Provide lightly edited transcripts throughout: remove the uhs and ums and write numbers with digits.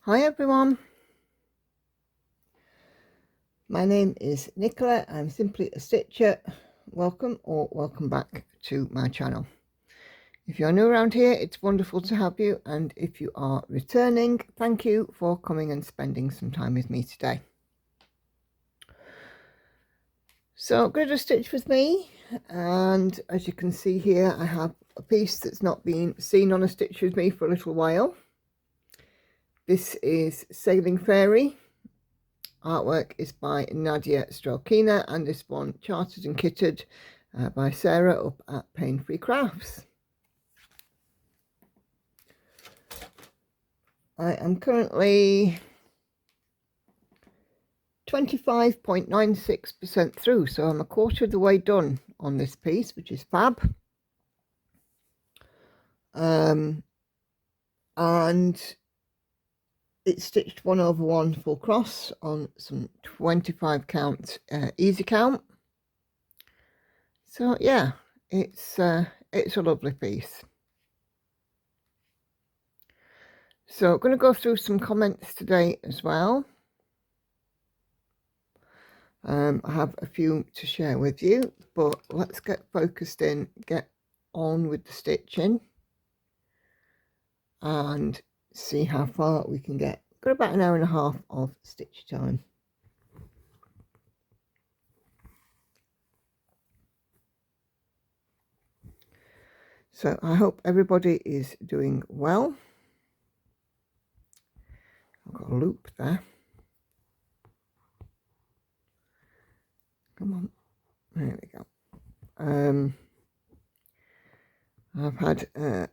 Hi everyone, my name is Nicola. I'm simply a stitcher. Welcome or welcome back to my channel. If you're new around here, it's wonderful to have you, and if you are returning, thank you for coming and spending some time with me today. So going to stitch with me, and as you can see here, I have a piece that's not been seen on a stitch with me for a little while. This is Sailing Fairy. Artwork is by Nadia Strelkina, and this one charted and kitted by Sarah up at Paine Free Crafts. I am currently 25.96% through, so I'm a quarter of the way done on this piece, which is fab. And it's stitched 1/1 full cross on some 25 count easy count. So yeah, it's a lovely piece. So I'm going to go through some comments today as well. I have a few to share with you, but let's get focused in, get on with the stitching and see how far we can get. Got about an hour and a half of stitch time. So I hope everybody is doing well. I've got a loop there. Come on, there we go. I've had,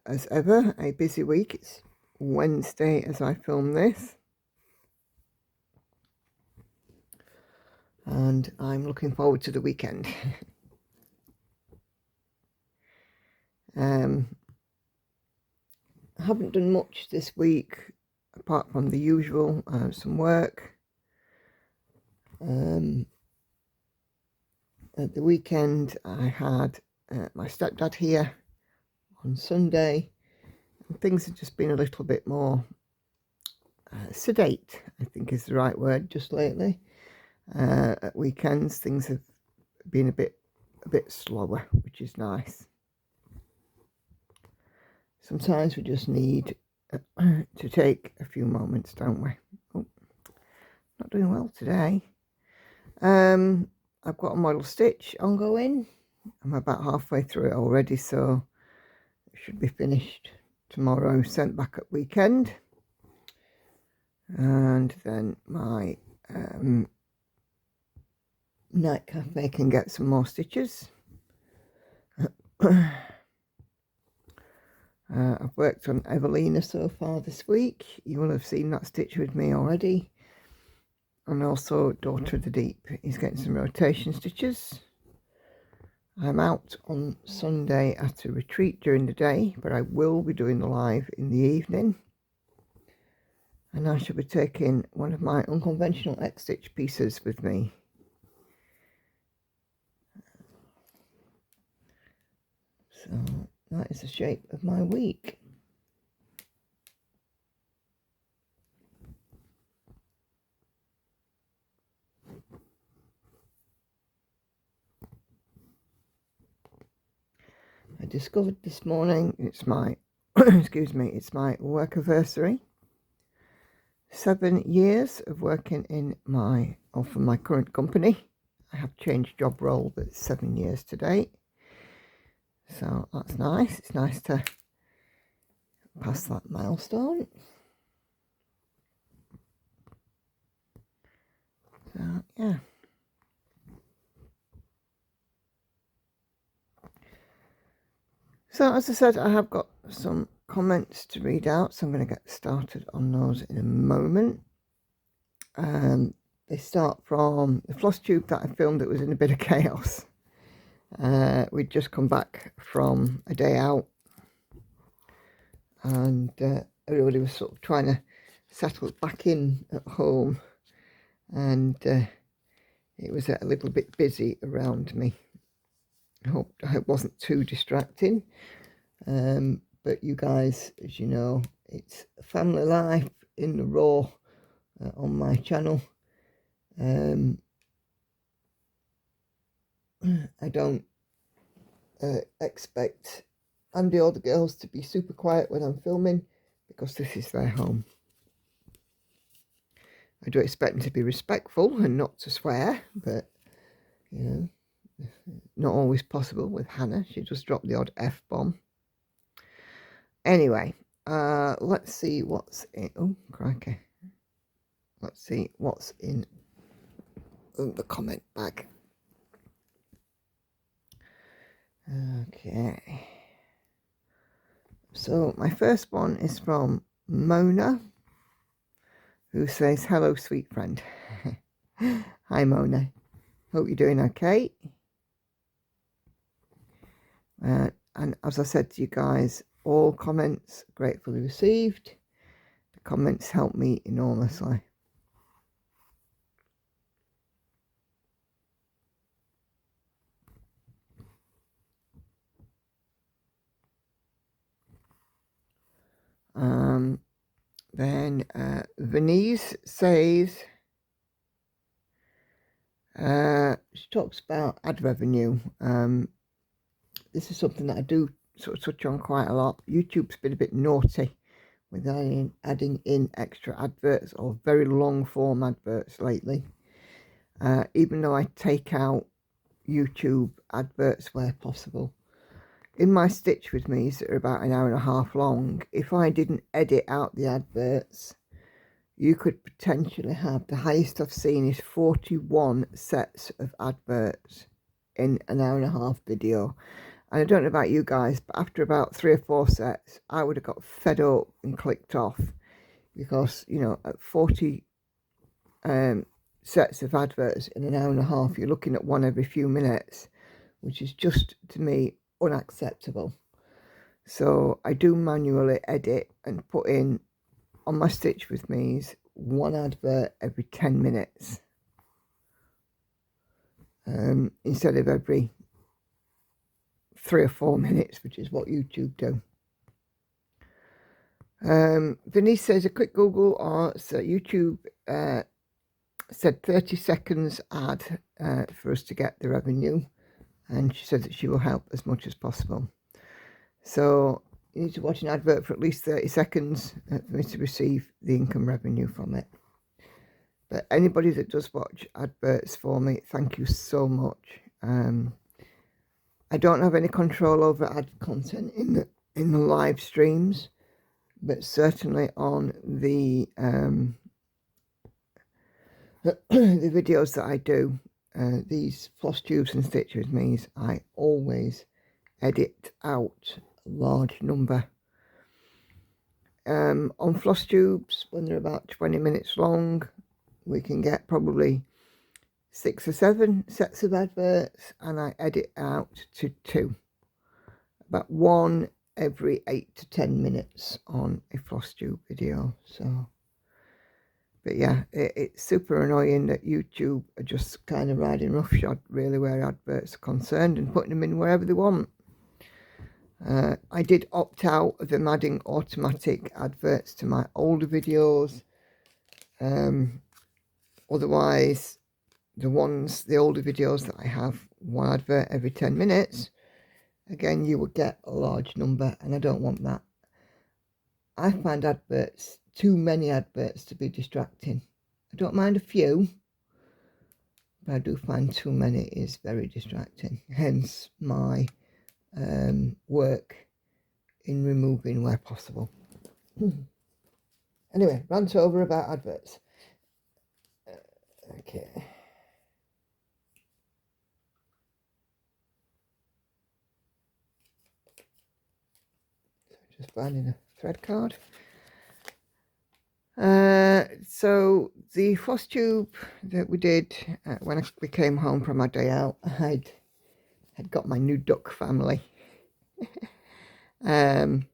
as ever, a busy week. It's Wednesday as I film this, and I'm looking forward to the weekend. I haven't done much this week apart from the usual, some work. At the weekend I had my stepdad here on Sunday, and things have just been a little bit more sedate, I think is the right word, just lately. At weekends things have been a bit slower, which is nice. Sometimes we just need to take a few moments, don't we? Oh, not doing well today. I've got a model stitch ongoing. I'm about halfway through it already, so it should be finished tomorrow, sent back at weekend. And then my night cafe can get some more stitches. I've worked on Evelina so far this week. You will have seen that stitch with me already. And also Daughter of the Deep is getting some rotation stitches. I'm out on Sunday at a retreat during the day, but I will be doing the live in the evening. And I shall be taking one of my Unconventional X Stitch pieces with me. So that is the shape of my week. I discovered this morning it's my excuse me, it's my work anniversary. 7 years of working in for my current company. I have changed job role, but it's 7 years to date. So that's nice. It's nice to pass that milestone. So yeah. So as I said, I have got some comments to read out, so I'm going to get started on those in a moment. They start from the Flosstube that I filmed that was in a bit of chaos. We'd just come back from a day out, and everybody was sort of trying to settle back in at home, and it was a little bit busy around me. I hope it wasn't too distracting, but you guys, as you know, it's family life, in the raw on my channel. I don't expect Andy or the girls to be super quiet when I'm filming, because this is their home. I do expect them to be respectful and not to swear, but, you know, not always possible with Hannah. She just dropped the odd F-bomb. Anyway, let's see what's in... Oh, crikey. Let's see what's in the comment bag. Okay. So my first one is from Mona, who says, hello, sweet friend. Hi, Mona. Hope you're doing okay. And as I said to you guys, all comments gratefully received. The comments help me enormously. Then Venise says, she talks about ad revenue. This is something that I do sort of touch on quite a lot. YouTube's been a bit naughty with adding in extra adverts or very long form adverts lately. Even though I take out YouTube adverts where possible. In my Stitch With Me's that are about an hour and a half long, if I didn't edit out the adverts, you could potentially have, the highest I've seen is 41 sets of adverts in an hour and a half video. And I don't know about you guys, but after about 3 or 4 sets, I would have got fed up and clicked off. Because, you know, at 40 sets of adverts in an hour and a half, you're looking at one every few minutes, which is just, to me, unacceptable. So I do manually edit and put in on my Stitch With Me's 1 advert every 10 minutes instead of every 3 or 4 minutes, which is what YouTube do. Denise says a quick Google, or so YouTube said 30 seconds ad for us to get the revenue. And she said that she will help as much as possible. So you need to watch an advert for at least 30 seconds for me to receive the income revenue from it. But anybody that does watch adverts for me, thank you so much. I don't have any control over ad content in the live streams, but certainly on the videos that I do. These floss tubes and Stitch With Me's, I always edit out a large number. On floss tubes, when they're about 20 minutes long, we can get probably 6 or 7 sets of adverts, and I edit out to 2. About 1 every 8 to 10 minutes on a floss tube video. So, but yeah, it's super annoying that YouTube are just kind of riding roughshod, really, where adverts are concerned, and putting them in wherever they want. I did opt out of them adding automatic adverts to my older videos. Otherwise, the older videos that I have 1 advert every 10 minutes, again, you would get a large number, and I don't want that. I find adverts, too many adverts, to be distracting. I don't mind a few, but I do find too many is very distracting. Hence my work in removing where possible. Anyway, rant over about adverts. Okay. So just finding a thread card. So the floss tube that we did when we came home from our day out, I had got my new duck family. And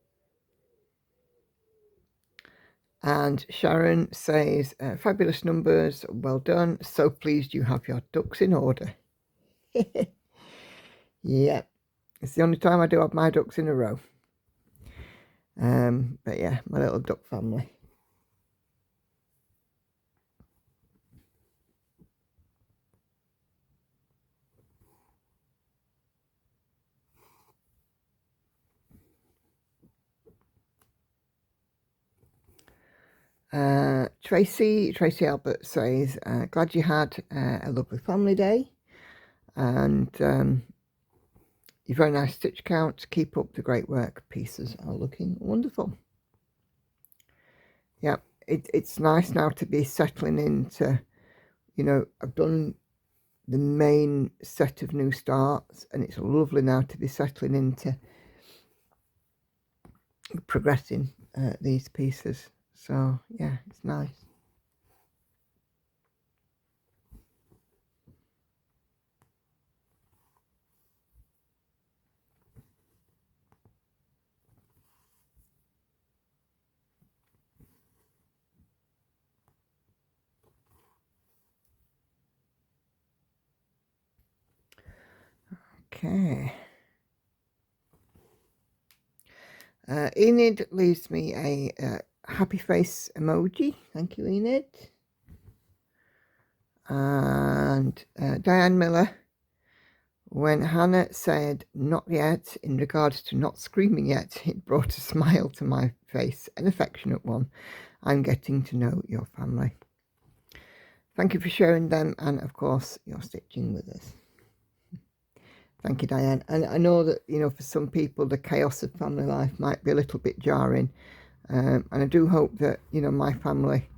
Sharon says, fabulous numbers, well done, so pleased you have your ducks in order. Yeah, it's the only time I do have my ducks in a row. But yeah, my little duck family. Tracy Albert says, glad you had a lovely family day, and your very nice stitch count. Keep up the great work. Pieces are looking wonderful. Yeah, it's nice now to be settling into, you know, I've done the main set of new starts, and it's lovely now to be settling into progressing these pieces. So yeah, it's nice. Okay. Enid leaves me a happy face emoji. Thank you, Enid. And Diane Miller, when Hannah said not yet in regards to not screaming yet, it brought a smile to my face, an affectionate one. I'm getting to know your family. Thank you for sharing them, and of course your stitching with us. Thank you, Diane. And I know that, you know, for some people the chaos of family life might be a little bit jarring, and I do hope that, you know, my family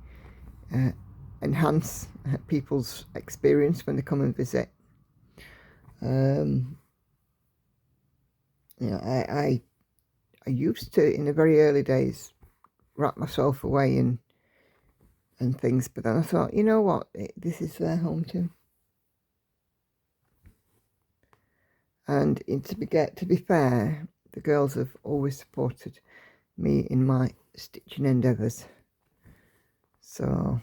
enhance people's experience when they come and visit. You know, I used to, in the very early days, wrap myself away and things, but then I thought, you know what, this is their home too. And to be fair, the girls have always supported me in my stitching endeavours. So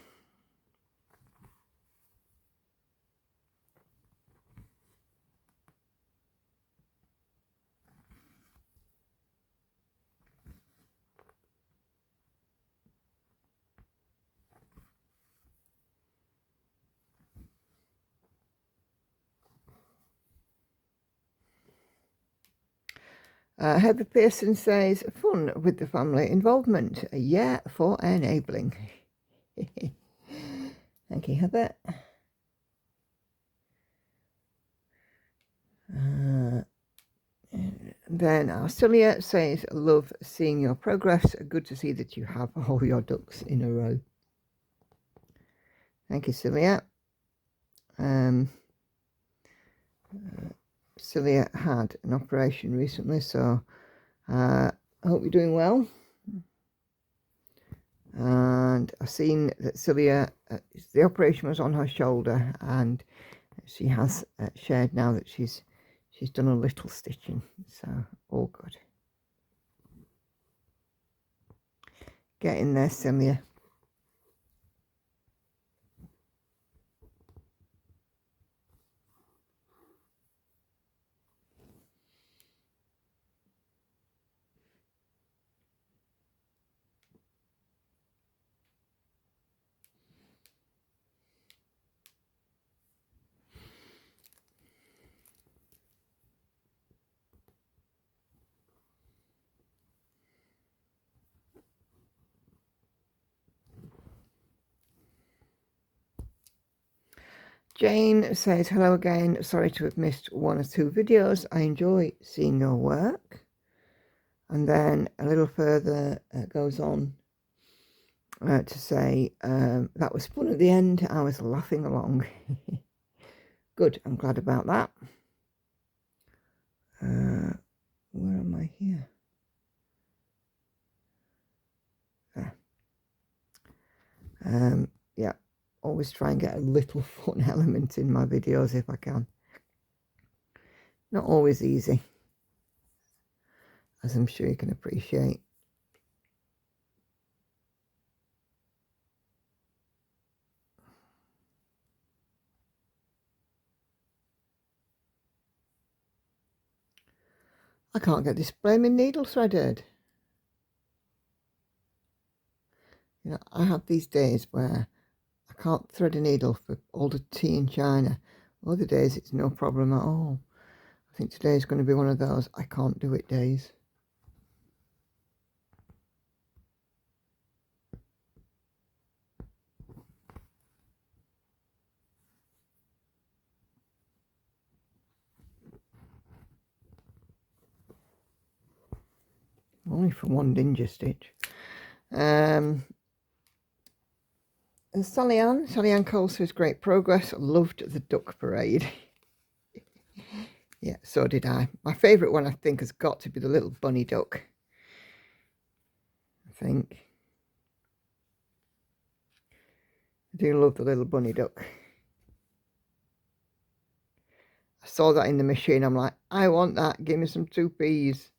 Heather Pearson says, fun with the family involvement. Yeah, for enabling. Thank you, Heather. Then Arcelia says, love seeing your progress. Good to see that you have all your ducks in a row. Thank you, Celia. Celia had an operation recently, so I hope you're doing well. And I've seen that Celia, the operation was on her shoulder, and she has shared now that she's done a little stitching, so all good. Get in there, Celia. Jane says, hello again. Sorry to have missed one or two videos. I enjoy seeing your work. And then a little further goes on to say, that was fun at the end. I was laughing along. Good. I'm glad about that. Where am I here? Yeah. Always try and get a little fun element in my videos if I can. Not always easy, as I'm sure you can appreciate. I can't get this blaming needle threaded. You know, I have these days where I can't thread a needle for all the tea in China. Other days it's no problem at all. I think today is going to be one of those I can't do it days. only for one ninja stitch. And Sally Ann Cole says, great progress. Loved the duck parade. Yeah, so did I. My favourite one, I think, has got to be the little bunny duck. I think. I do love the little bunny duck. I saw that in the machine. I'm like, I want that. Give me some 2Ps.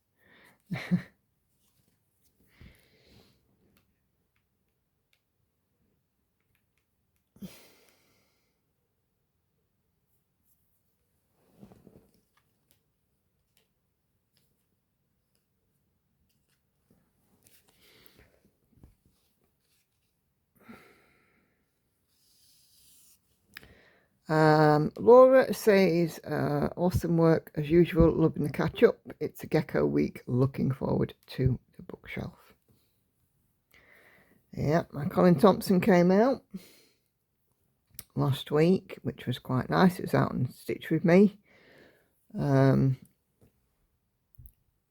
Laura says, awesome work as usual, loving the catch up. It's a gecko week, looking forward to the bookshelf. Yeah, my Colin Thompson came out last week, which was quite nice. It was out and stitched with me.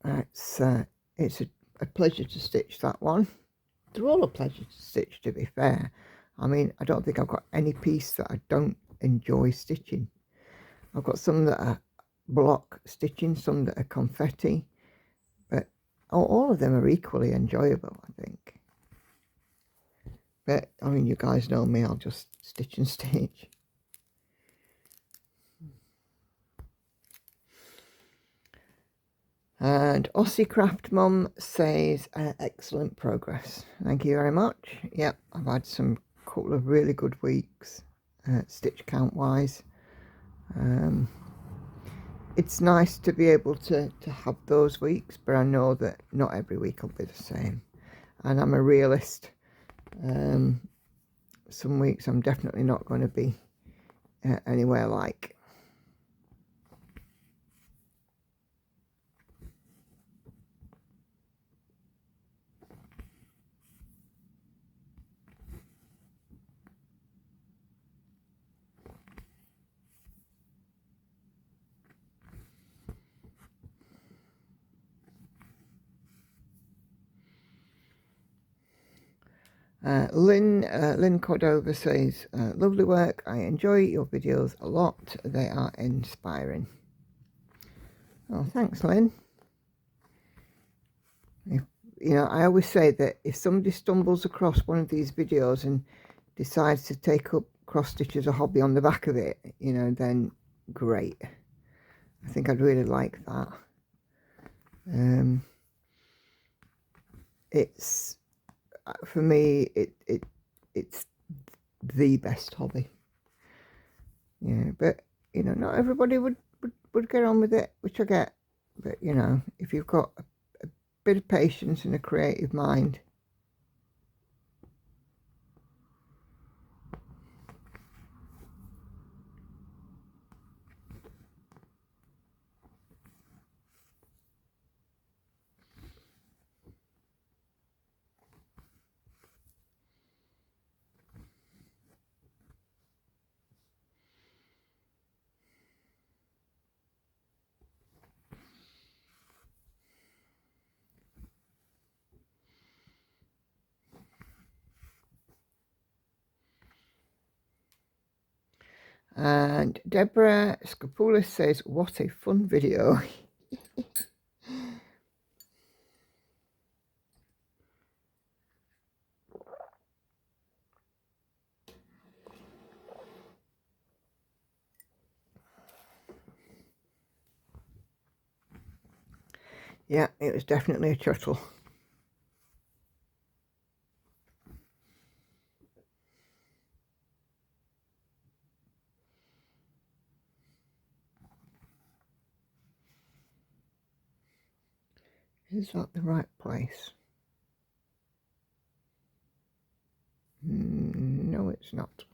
It's a pleasure to stitch, that one. They're all a pleasure to stitch, to be fair. I mean, I don't think I've got any piece that I don't enjoy stitching. I've got some that are block stitching, some that are confetti, but all of them are equally enjoyable, I think. But I mean, you guys know me, I'll just stitch and stitch. And Aussie Craft Mum says, excellent progress. Thank you very much. Yep, I've had some couple of really good weeks, stitch count wise. It's nice to be able to have those weeks, but I know that not every week will be the same. And I'm a realist. Some weeks I'm definitely not going to be anywhere like. Lynn Cordova says, lovely work. I enjoy your videos a lot. They are inspiring. Oh, thanks, Lynn. You know, I always say that if somebody stumbles across one of these videos and decides to take up cross stitch as a hobby on the back of it, you know, then great. I think I'd really like that. It's for me, it's the best hobby. Yeah, but you know, not everybody would get on with it, which I get. But you know, if you've got a bit of patience and a creative mind, And Deborah Scapoulis says, what a fun video. Yeah, it was definitely a chuckle. Is that the right place? No, it's not.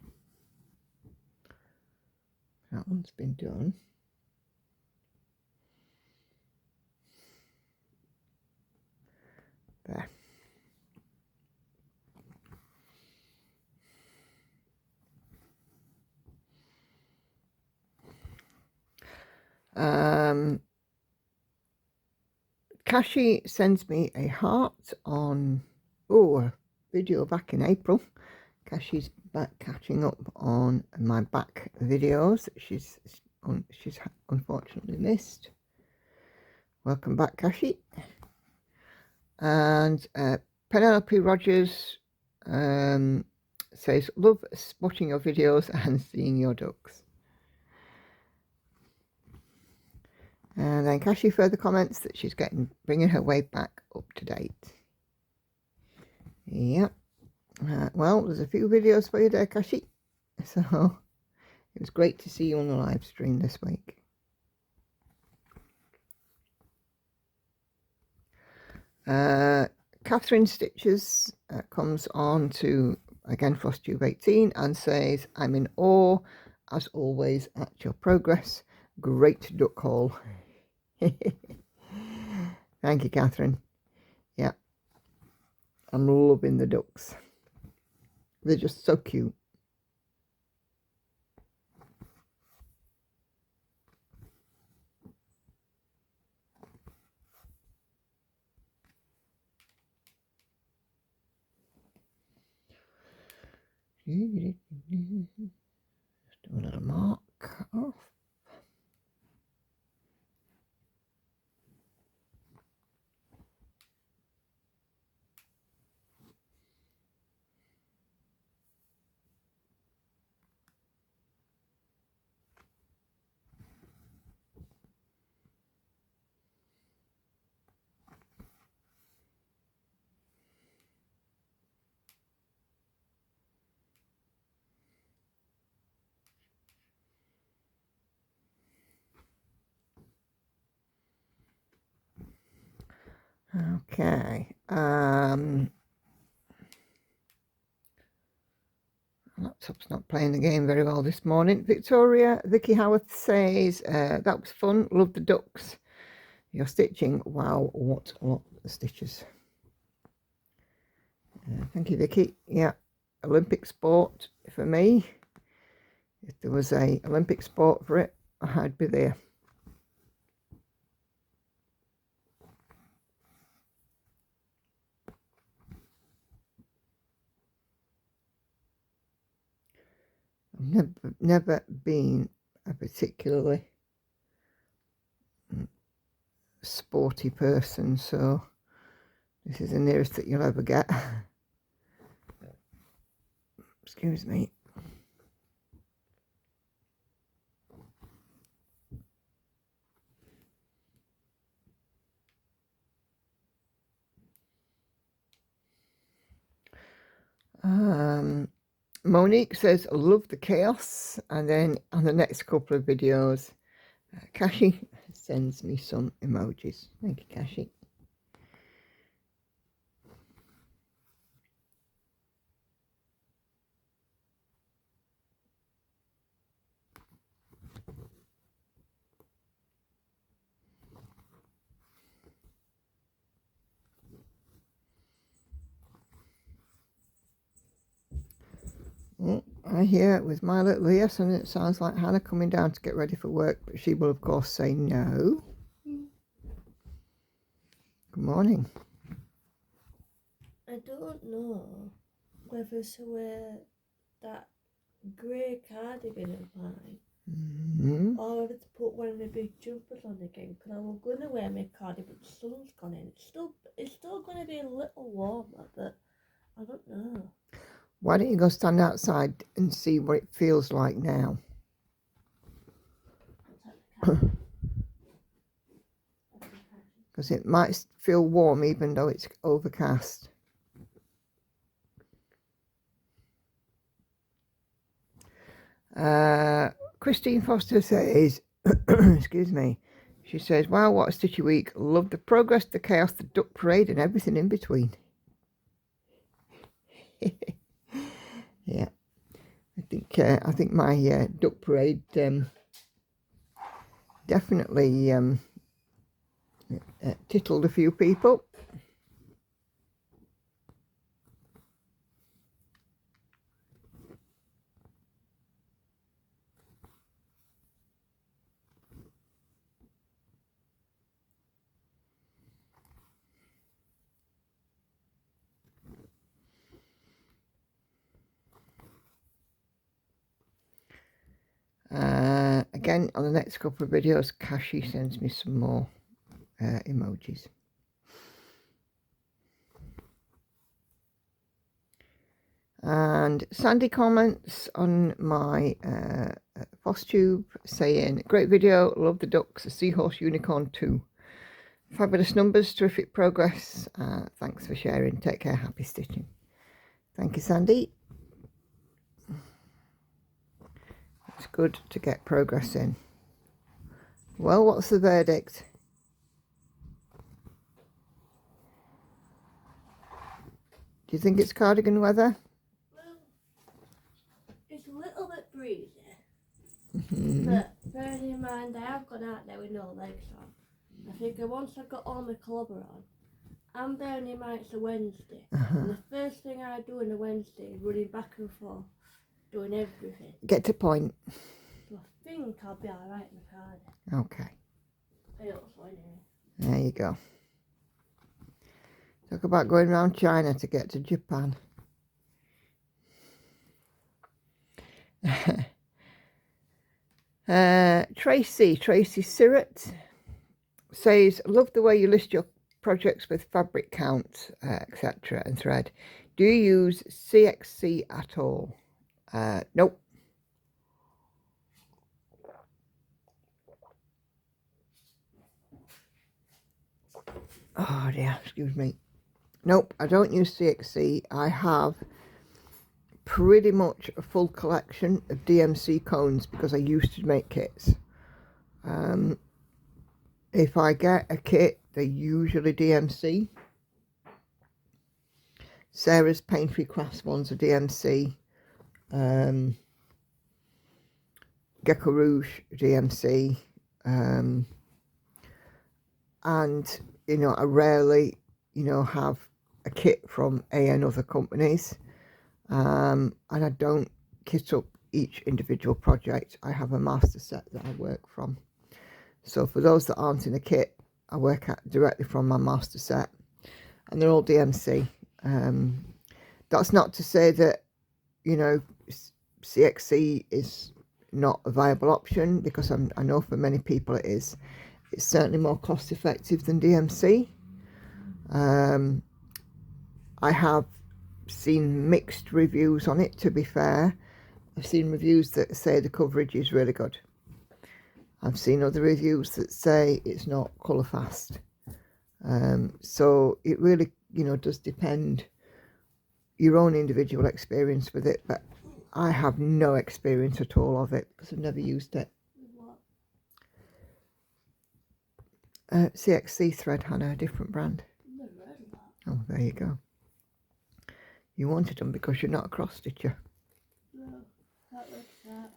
That one's been done. There. Kashi sends me a heart on a video back in April. Kashi's back catching up on my back videos that she's unfortunately missed. Welcome back, Kashi. And Penelope Rogers says, love watching your videos and seeing your ducks. And then Kashi further comments that she's bringing her weight back up to date. Yep. Well, there's a few videos for you there, Kashi. So it was great to see you on the live stream this week. Catherine Stitches comes on to, again, Flosstube 18 and says, I'm in awe, as always, at your progress. Great duck haul. Thank you, Catherine. Yeah, I'm loving the ducks. They're just so cute. Just do a little mark off. Okay. Laptop's not playing the game very well this morning. Vicky Howarth says, that was fun. Love the ducks. Your stitching. Wow, what a lot of stitches. Thank you, Vicky. Yeah, Olympic sport for me. If there was a Olympic sport for it, I'd be there. I've never been a particularly sporty person, so this is the nearest that you'll ever get. Excuse me. Monique says, love the chaos. And then on the next couple of videos, Kashi sends me some emojis. Thank you, Kashi. I hear it with my little ears, and it sounds like Hannah coming down to get ready for work, but she will of course say no. Good morning. I don't know whether to wear that grey cardigan of mine or whether to put one of the big jumpers on again, because I was going to wear my cardigan, but the sun's gone in. It's still going to be a little warmer, but I don't know. Why don't you go stand outside and see what it feels like now? Because it might feel warm even though it's overcast. Christine Foster says, excuse me, she says, wow, what a stitchy week. Love the progress, the chaos, the duck parade and everything in between. Yeah, I think my duck parade definitely tittled a few people. again on the next couple of videos, Kashi sends me some more emojis. And Sandy comments on my Flosstube saying, great video, love the ducks, a seahorse unicorn too. Fabulous numbers, terrific progress. Thanks for sharing. Take care, happy stitching. Thank you, Sandy. It's good to get progress in. Well, what's the verdict? Do you think it's cardigan weather? It's a little bit breezy, but bearing in mind I have gone out there with no legs on. I figure once I've got all my clobber on, I'm bearing in mind it's a Wednesday, and the first thing I do on a Wednesday is running back and forth, doing everything. Get to point. So I think I'll be alright in the cardigan. Okay. I hope so anyway. There you go. Talk about going around China to get to Japan. Tracy Sirrett says, love the way you list your projects with fabric count, etc. and thread. Do you use CXC at all? Nope. Oh dear, excuse me. Nope, I don't use CXC. I have pretty much a full collection of DMC cones because I used to make kits. If I get a kit, they're usually DMC. Sarah's Paine Free Crafts ones are DMC. Geckorouge DMC. And, you know, I rarely, you know, have a kit from other companies. And I don't kit up each individual project. I have a master set that I work from. So for those that aren't in a kit, I work directly from my master set, and they're all DMC. That's not to say that, you know, CXC is not a viable option, because I know for many people it is. It's certainly more cost effective than DMC. I have seen mixed reviews on it, to be fair. I've seen reviews that say the coverage is really good. I've seen other reviews that say it's not colour fast. So it really, you know, does depend your own individual experience with it, but I have no experience at all of it because I've never used it. CXC thread, Hannah, a different brand. Oh, there you go. You wanted them because you're not a cross stitcher. No, that looks that.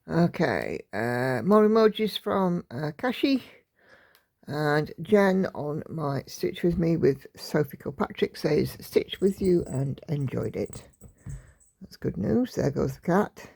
Okay, more emojis from Kashi and Jen on my Stitch With Me with Sophie Kilpatrick says, stitch with you and enjoyed it. That's good news. There goes the cat.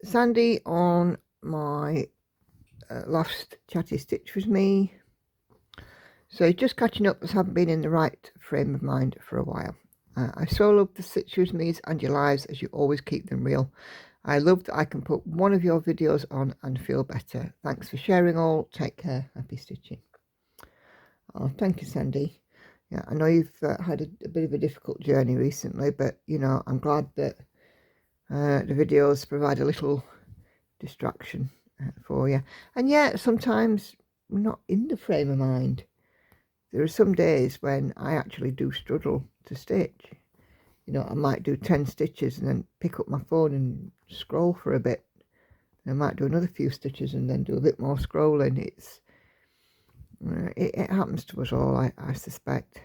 Sandy on my last chatty Stitch With Me. So just catching up, as haven't been in the right frame of mind for a while. I so love the Stitch With Me's and your lives, as you always keep them real. I love that I can put one of your videos on and feel better. Thanks for sharing all. Take care. Happy stitching. Oh, thank you, Sandy. Yeah, I know you've had a bit of a difficult journey recently, but, you know, I'm glad that the videos provide a little distraction for you. And yeah, sometimes we're not in the frame of mind. There are some days when I actually do struggle to stitch. You know, I might do 10 stitches and then pick up my phone and scroll for a bit. I might do another few stitches and then do a bit more scrolling. It happens to us all, I suspect.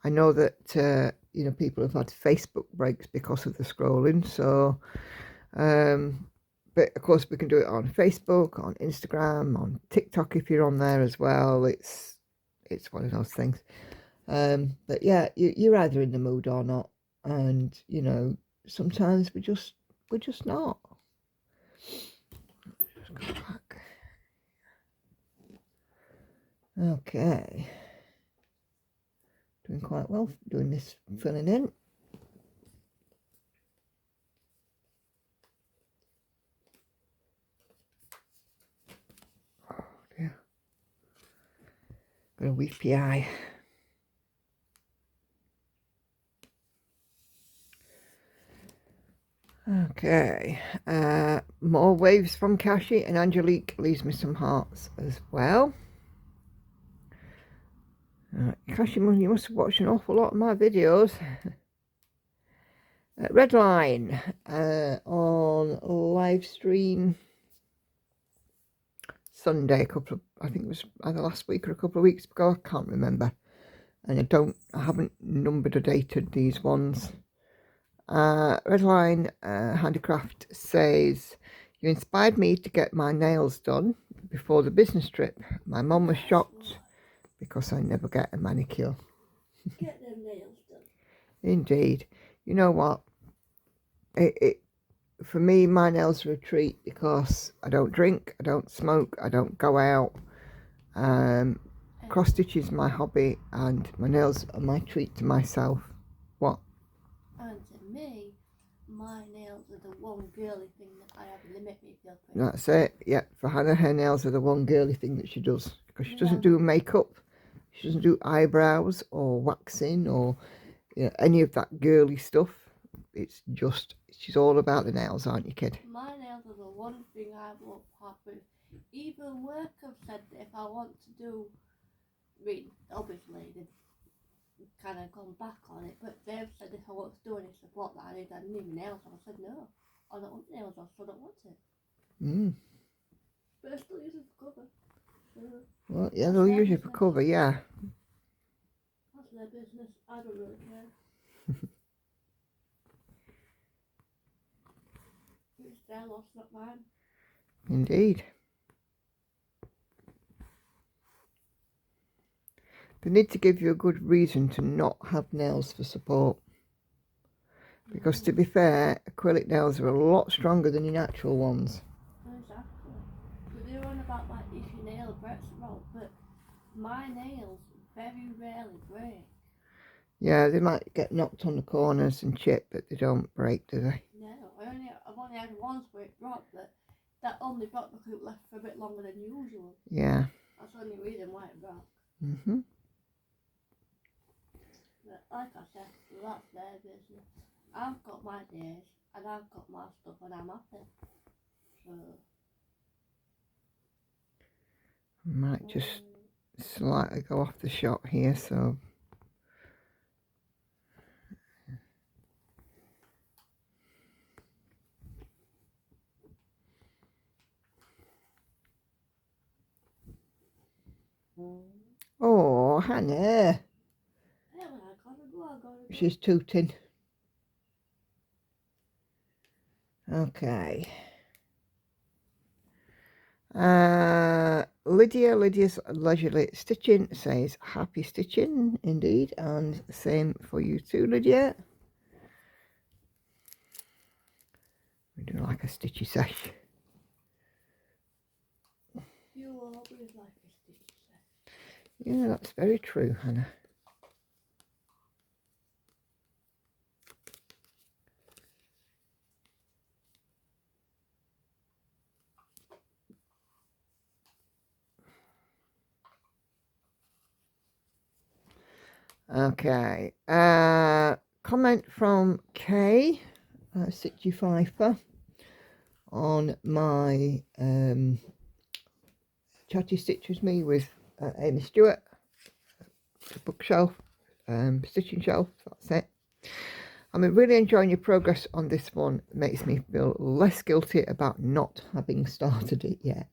I know that, you know, people have had Facebook breaks because of the scrolling. So, but of course we can do it on Facebook, on Instagram, on TikTok if you're on there as well. It's one of those things. But yeah, you're either in the mood or not, and you know, sometimes we're just not. Just go back. Okay, doing quite well doing this filling in. Oh dear, got a weepy eye. Okay, more waves from Kashi, and Angelique leaves me some hearts as well. Kashi, you must have watched an awful lot of my videos. Redline on live stream Sunday, I think it was either last week or a couple of weeks ago, I can't remember. And I haven't numbered or dated these ones. Redline Handicraft says, you inspired me to get my nails done before the business trip. My mum was shocked because I never get a manicure. Get them nails done. Indeed. You know what? For me, my nails are a treat because I don't drink, I don't smoke, I don't go out. Cross stitch is my hobby, and my nails are my treat to myself. What? And to me, my nails are the one girly thing that I have, and they make me feel pretty. That's it. Yeah, for Hannah, her nails are the one girly thing that she does, because she doesn't do makeup, she doesn't do eyebrows or waxing or, you know, any of that girly stuff. It's just, she's all about the nails, aren't you, kid? My nails are the one thing I won't part with. Even work have said that if I want to do, obviously they've kind of gone back on it, but they've said if I want to do any support that I need nails, and I said no, I don't want nails, I still don't want it. But I still use it for cover. So well, yeah, they'll use it for cover, yeah. That's their business, I don't really care. It's their loss, not mine. Indeed. They need to give you a good reason to not have nails for support. Because to be fair, acrylic nails are a lot stronger than your natural ones. Exactly. But they're on about like if your nail breaks wrong, but my nails very rarely break. Yeah, they might get knocked on the corners and chip, but they don't break, do they? No, I've only had once where it broke, but that only broke because it left for a bit longer than usual. Yeah. That's the only reason why it broke. But like I said, that's their business. I've got my days and I've got my stuff and I'm happy. So I might just slightly go off the shot here, so oh, Hannah. She's tooting. Okay. Lydia's Leisurely Stitching says happy stitching indeed, and same for you too, Lydia. We do like a stitchy sesh. You always like a stitchy sesh. Yeah, that's very true, Hannah. Okay. Comment from Kay, Stitchy Fifer, on my Chatty Stitch with me with Amy Stewart, bookshelf, stitching shelf, that's it. I'm really enjoying your progress on this one. It makes me feel less guilty about not having started it yet.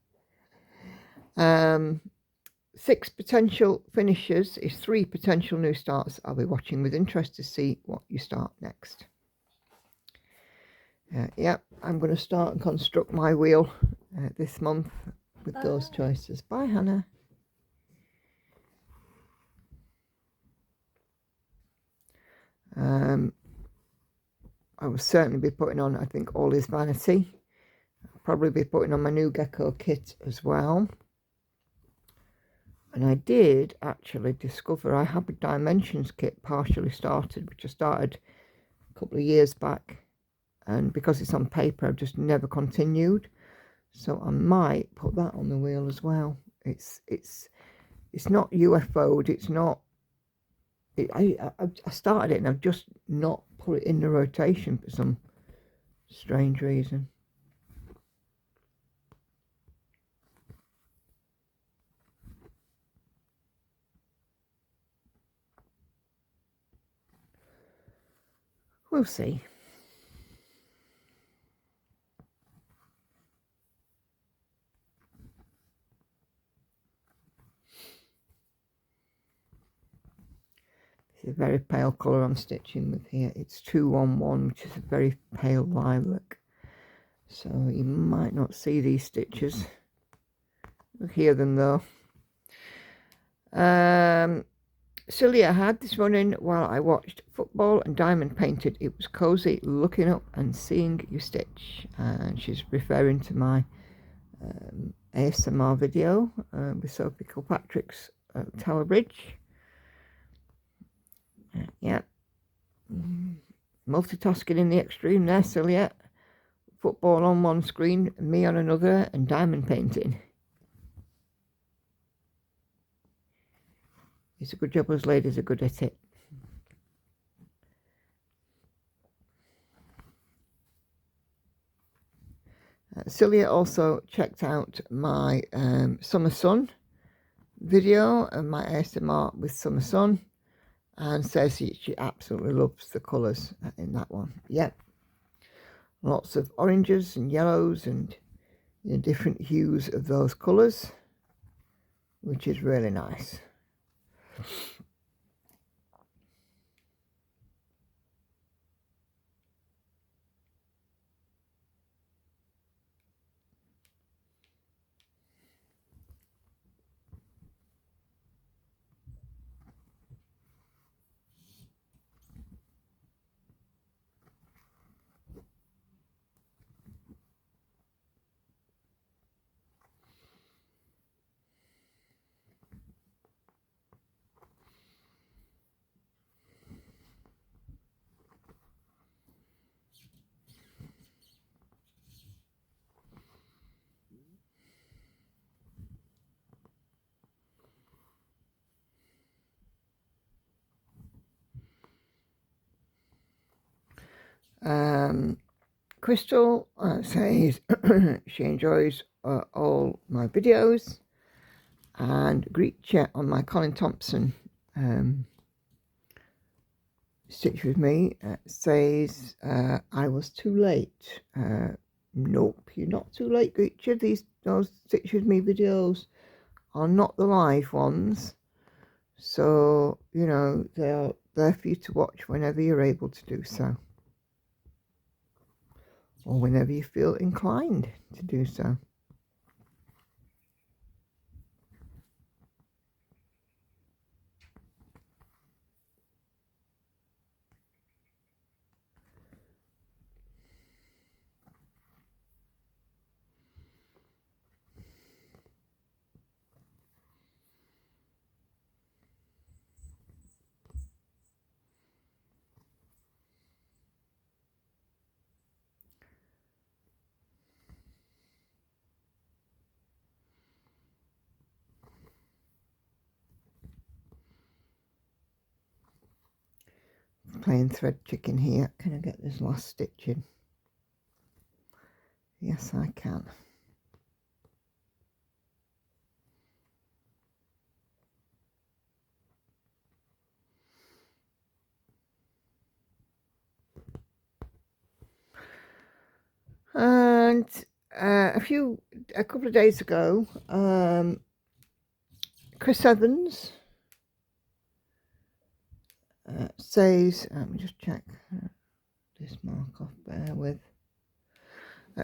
6 potential finishes is 3 potential new starts. I'll be watching with interest to see what you start next. Yeah, I'm going to start and construct my wheel this month with those choices. Bye, Hannah. I will certainly be putting on, I think, All Is Vanity. I'll probably be putting on my new Gecko kit as well. And I did actually discover I have a Dimensions kit partially started, which I started a couple of years back. And because it's on paper, I've just never continued. So I might put that on the wheel as well. It's not UFO'd, it's not... I started it and I've just not put it in the rotation for some strange reason. We'll see. It's a very pale colour I'm stitching with here. It's 211, which is a very pale lilac. So you might not see these stitches. You'll hear them though. Celia had this running while I watched football and diamond painted. It was cosy looking up and seeing you stitch. And she's referring to my ASMR video with Sophie Kilpatrick's Tower Bridge. Yeah. Multitasking in the extreme there, Celia. Football on one screen, me on another, and diamond painting. It's a good job us ladies are good at it. Celia also checked out my Summer Sun video and my ASMR with Summer Sun, and says she absolutely loves the colours in that one. Yep. Lots of oranges and yellows and different hues of those colours, which is really nice. Crystal says she enjoys all my videos, and Greek Chat on my Colin Thompson Stitch with Me says I was too late. Nope, you're not too late, Greek Chat. Those Stitch with Me videos are not the live ones, so you know they are there for you to watch whenever you're able to do so, or whenever you feel inclined to do so. playing thread chicken here. Can I get this last stitch in? Yes, I can. And a couple of days ago, Chris Evans says, let me just check this mark off, bear with.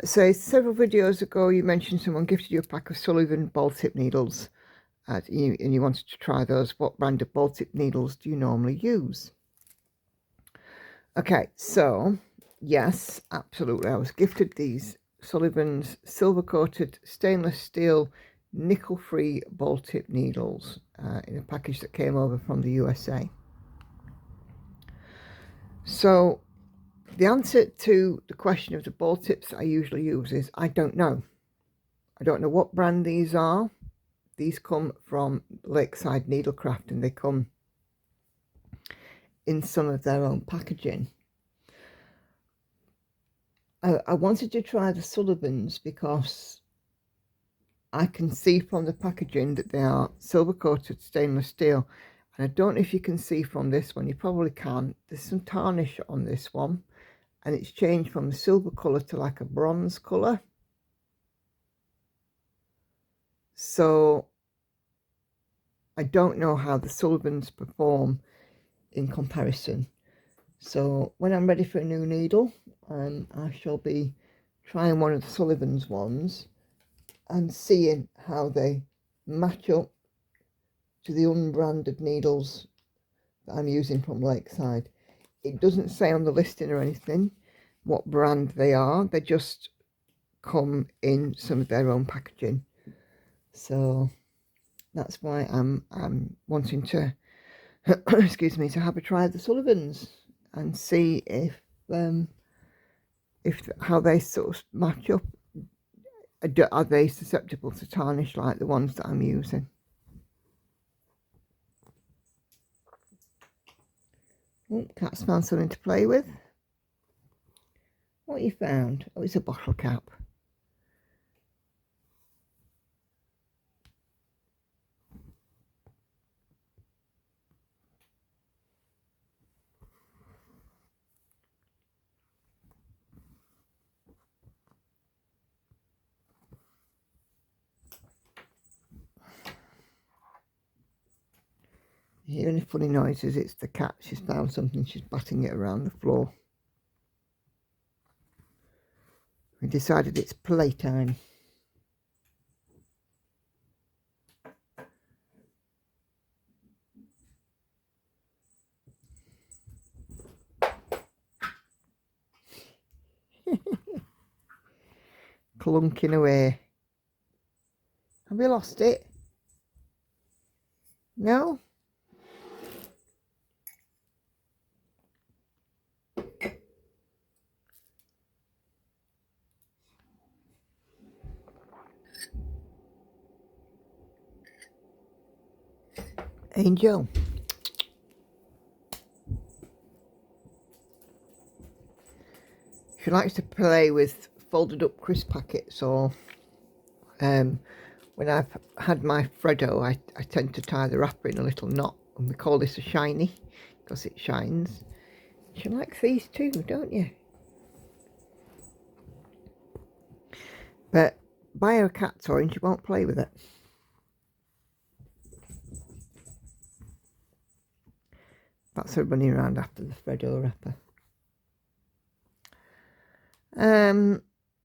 Says, several videos ago you mentioned someone gifted you a pack of Sullivan ball tip needles and you wanted to try those. What brand of ball tip needles do you normally use? Okay, so yes, absolutely. I was gifted these Sullivan's silver coated stainless steel nickel free ball tip needles in a package that came over from the USA. So the answer to the question of the ball tips I usually use is I don't know. I don't know what brand these are. These come from Lakeside Needlecraft and they come in some of their own packaging. I wanted to try the Sullivans because I can see from the packaging that they are silver coated stainless steel. And I don't know if you can see from this one, you probably can. There's some tarnish on this one and it's changed from a silver colour to like a bronze colour. So I don't know how the Sullivans perform in comparison. So when I'm ready for a new needle, I shall be trying one of the Sullivans ones and seeing how they match up to the unbranded needles that I'm using from Lakeside. It doesn't say on the listing or anything what brand they are. They just come in some of their own packaging. So that's why I'm wanting to excuse me, to have a try of the Sullivans and see if how they sort of match up. Are they susceptible to tarnish like the ones that I'm using? Oh, Cat's found something to play with. What you found? Oh, it's a bottle cap. You hear any funny noises? It's the cat. She's found something. She's batting it around the floor. We decided it's playtime. Clunking away. Have we lost it? No? Angel. She likes to play with folded up crisp packets, or when I've had my Freddo, I tend to tie the wrapper in a little knot, and we call this a shiny because it shines. She likes these too, don't you? But buy her a cat toy and she won't play with it. That's her running around after the Freddo wrapper.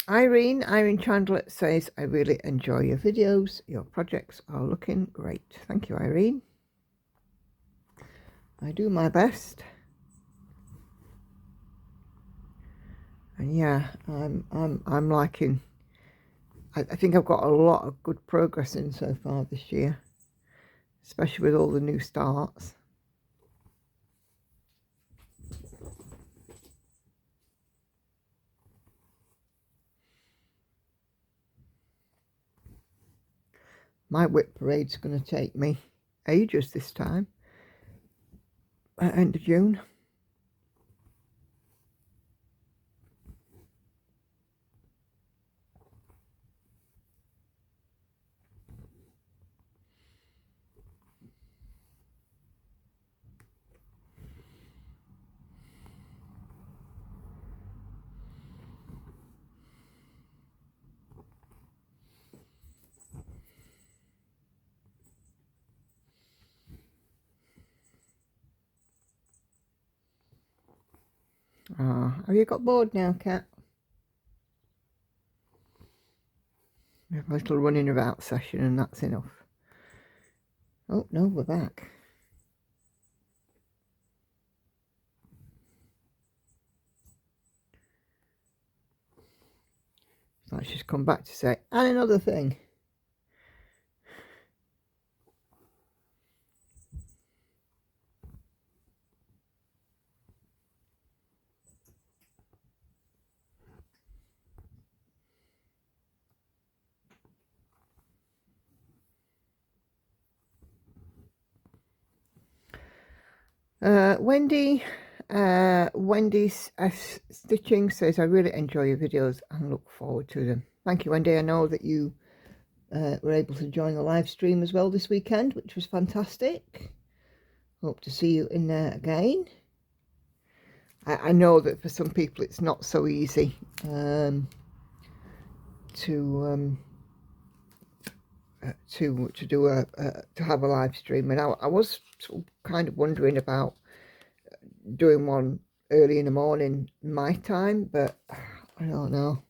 Irene Chandler says, I really enjoy your videos. Your projects are looking great. Thank you, Irene. I do my best. And yeah, I'm liking. I think I've got a lot of good progress in so far this year, especially with all the new starts. My whip parade's going to take me ages this time, at end of June. Have you got bored now, Cat? We have a little running about session and that's enough. Oh, no, we're back. So she's come back to say, and another thing. Wendy's Stitching says, I really enjoy your videos and look forward to them. Thank you, Wendy. I know that you were able to join the live stream as well this weekend, which was fantastic. Hope to see you in there again. I know that for some people it's not so easy to have a live stream, and I was sort of kind of wondering about doing one early in the morning my time, but I don't know,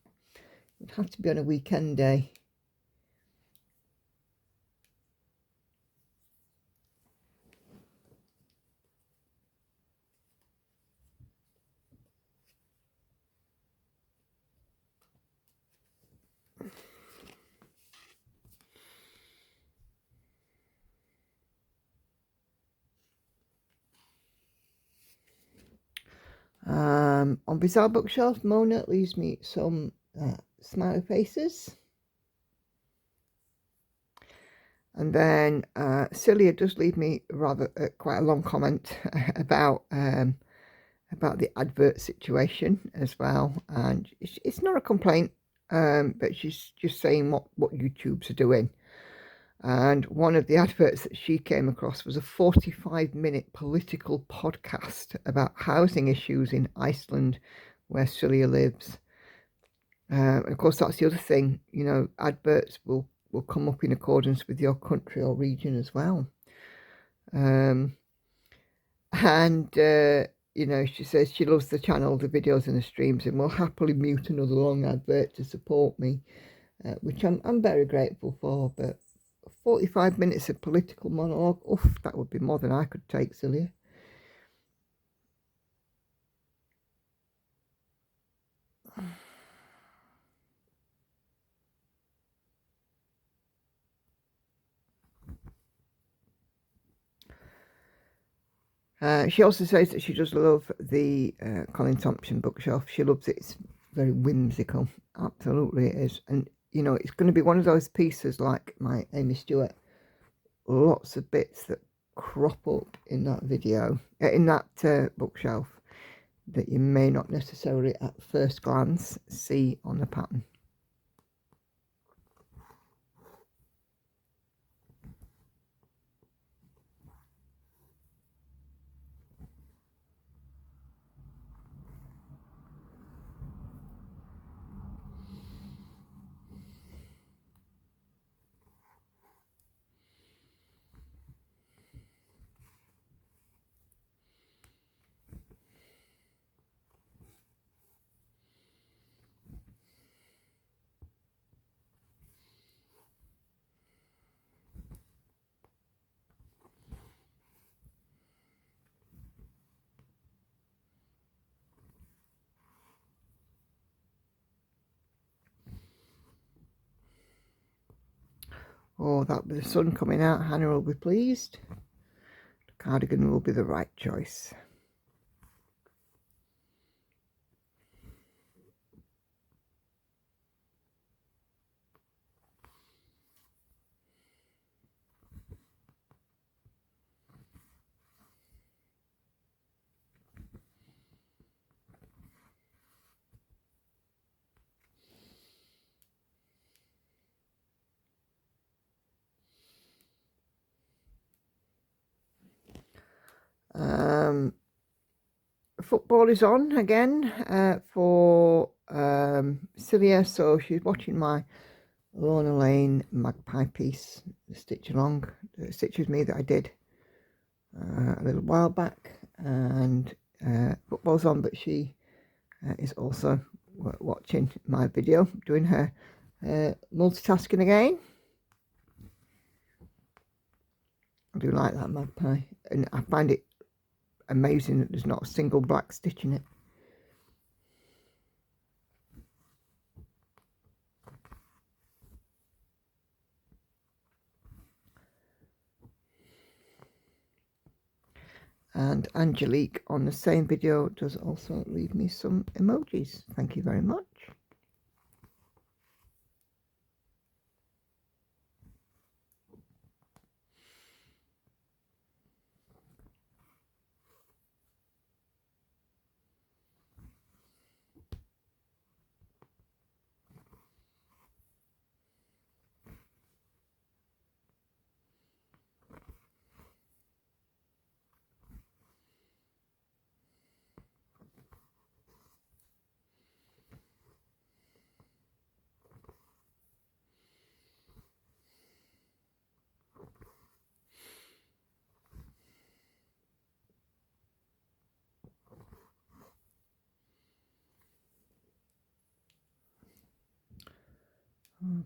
it'd have to be on a weekend day. On Bizarre Bookshelf, Mona leaves me some smiley faces. And then Celia does leave me rather quite a long comment about the advert situation as well. And it's not a complaint, but she's just saying what YouTubes are doing. And one of the adverts that she came across was a 45-minute political podcast about housing issues in Iceland, where Celia lives. And of course, that's the other thing, you know, adverts will come up in accordance with your country or region as well. You know, she says she loves the channel, the videos and the streams, and will happily mute another long advert to support me, which I'm very grateful for. But 45 minutes of political monologue, oof, that would be more than I could take, Celia. She also says that she does love the Colin Thompson bookshelf. She loves it. It's very whimsical. Absolutely it is. And, you know, it's going to be one of those pieces like my Amy Stewart. Lots of bits that crop up in that video, in that bookshelf, that you may not necessarily at first glance see on the pattern. Oh, that with the sun coming out, Hannah will be pleased. The cardigan will be the right choice. Football is on again for Celia, so she's watching my Lorna Laine magpie piece, the stitch with me that I did a little while back, and football's on, but she is also watching my video, doing her multitasking again. I do like that magpie, and I find it amazing that there's not a single black stitch in it. And Angelique on the same video does also leave me some emojis. Thank you very much.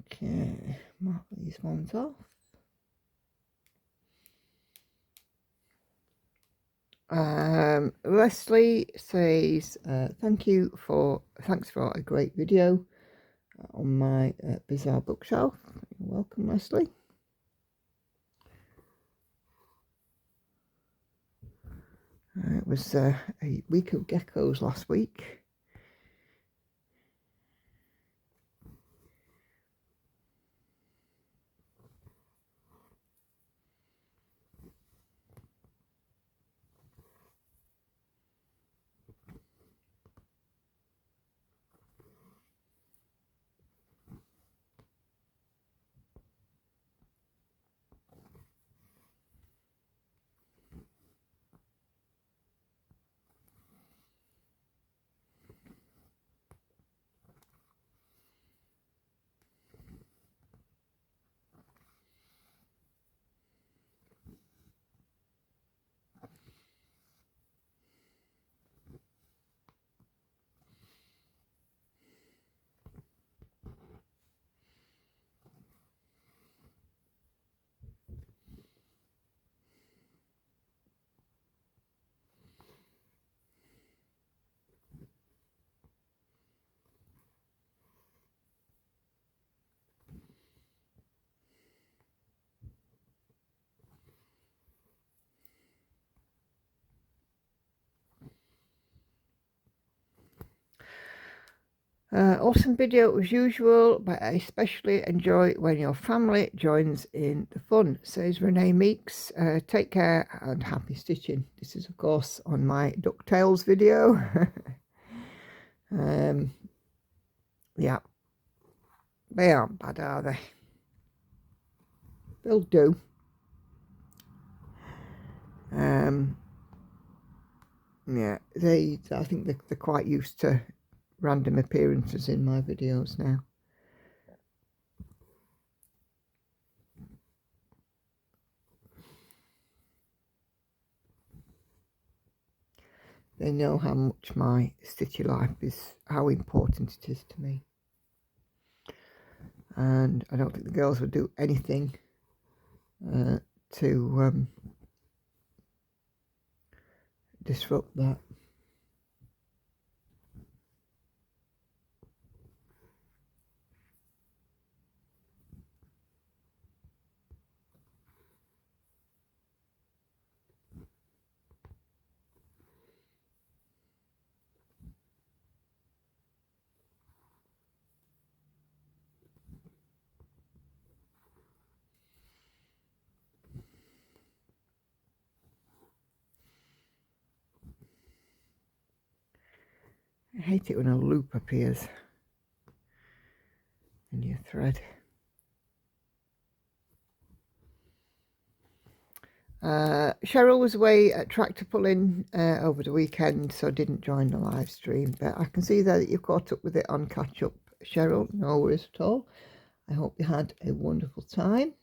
Okay, mark these ones off. Leslie says, thanks for a great video on my bizarre bookshelf. You're welcome, Leslie. It was a week of geckos last week. Awesome video as usual, but I especially enjoy when your family joins in the fun, says Renee Meeks. Take care and happy stitching. This is of course on my DuckTales video. Yeah, they aren't bad, are they? They'll do. Yeah, I think they're quite used to random appearances in my videos now. They know how much my stitchy life is, how important it is to me. And I don't think the girls would do anything to disrupt that. I hate it when a loop appears in your thread. Cheryl was away at tractor pulling over the weekend, so didn't join the live stream, but I can see there that you caught up with it on catch up, Cheryl. No worries at all. I hope you had a wonderful time.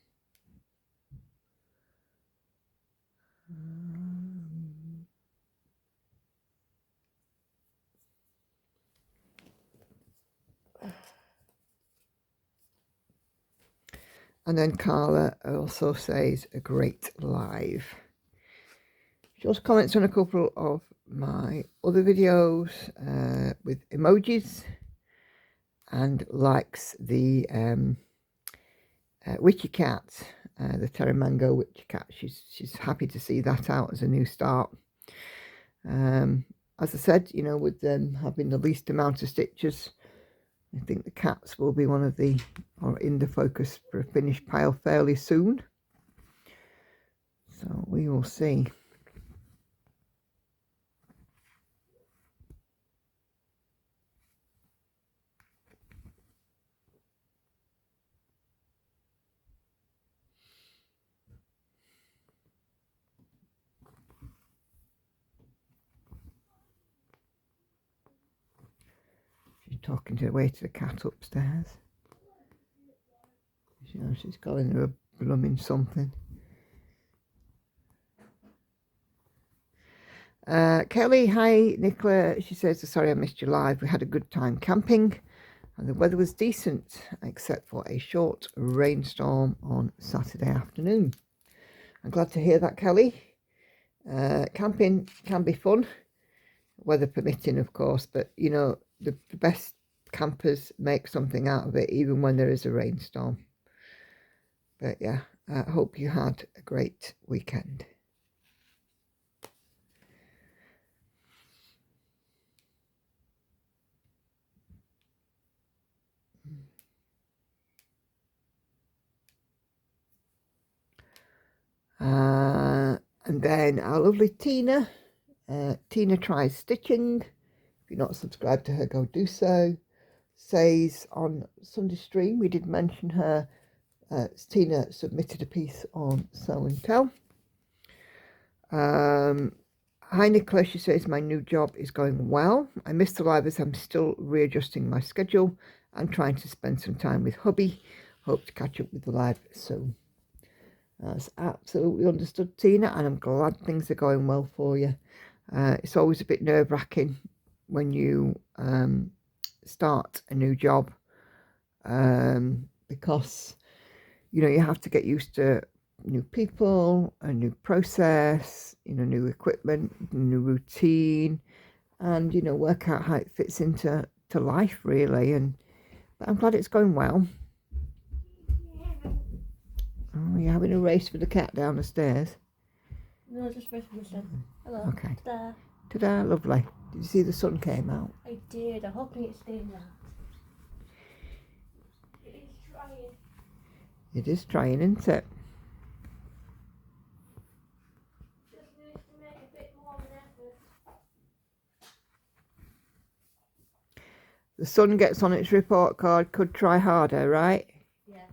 And then Carla also says a great live. She also comments on a couple of my other videos with emojis, and likes the Witchy Cat, the Terramango Witchy Cat. She's happy to see that out as a new start. As I said, you know, with them having the least amount of stitches, I think the cats will be one of the, or in the focus for a finished pile fairly soon. So we will see. She's talking to her way to the cat upstairs. You know, she's calling her a blooming something. Kelly, hi Nicola. She says, sorry I missed you live. We had a good time camping and the weather was decent except for a short rainstorm on Saturday afternoon. I'm glad to hear that, Kelly. Camping can be fun, weather permitting of course, but you know, the best campers make something out of it even when there is a rainstorm. But yeah, I hope you had a great weekend. And then our lovely Tina. Tina Tries Stitching. If you're not subscribed to her, go do so. Says on Sunday stream, we did mention her. Tina submitted a piece on Sew and Tell. Hi Nicola, she says, my new job is going well. I missed the live as I'm still readjusting my schedule and trying to spend some time with hubby. Hope to catch up with the live soon. That's absolutely understood, Tina, and I'm glad things are going well for you. It's always a bit nerve-wracking when you start a new job, because you know you have to get used to new people, a new process, you know, new equipment, new routine, and you know, work out how it fits into life really. But I'm glad it's going well. Oh, you're having a race for the cat down the stairs? No, just race for the stairs. Hello. Okay. Ta-da. Ta-da, lovely. Did you see the sun came out? I did. I'm hoping it's staying out. It is trying. It is trying, isn't it? Just needs to make a bit more of an effort. The sun gets on its report card, could try harder, right? Yeah.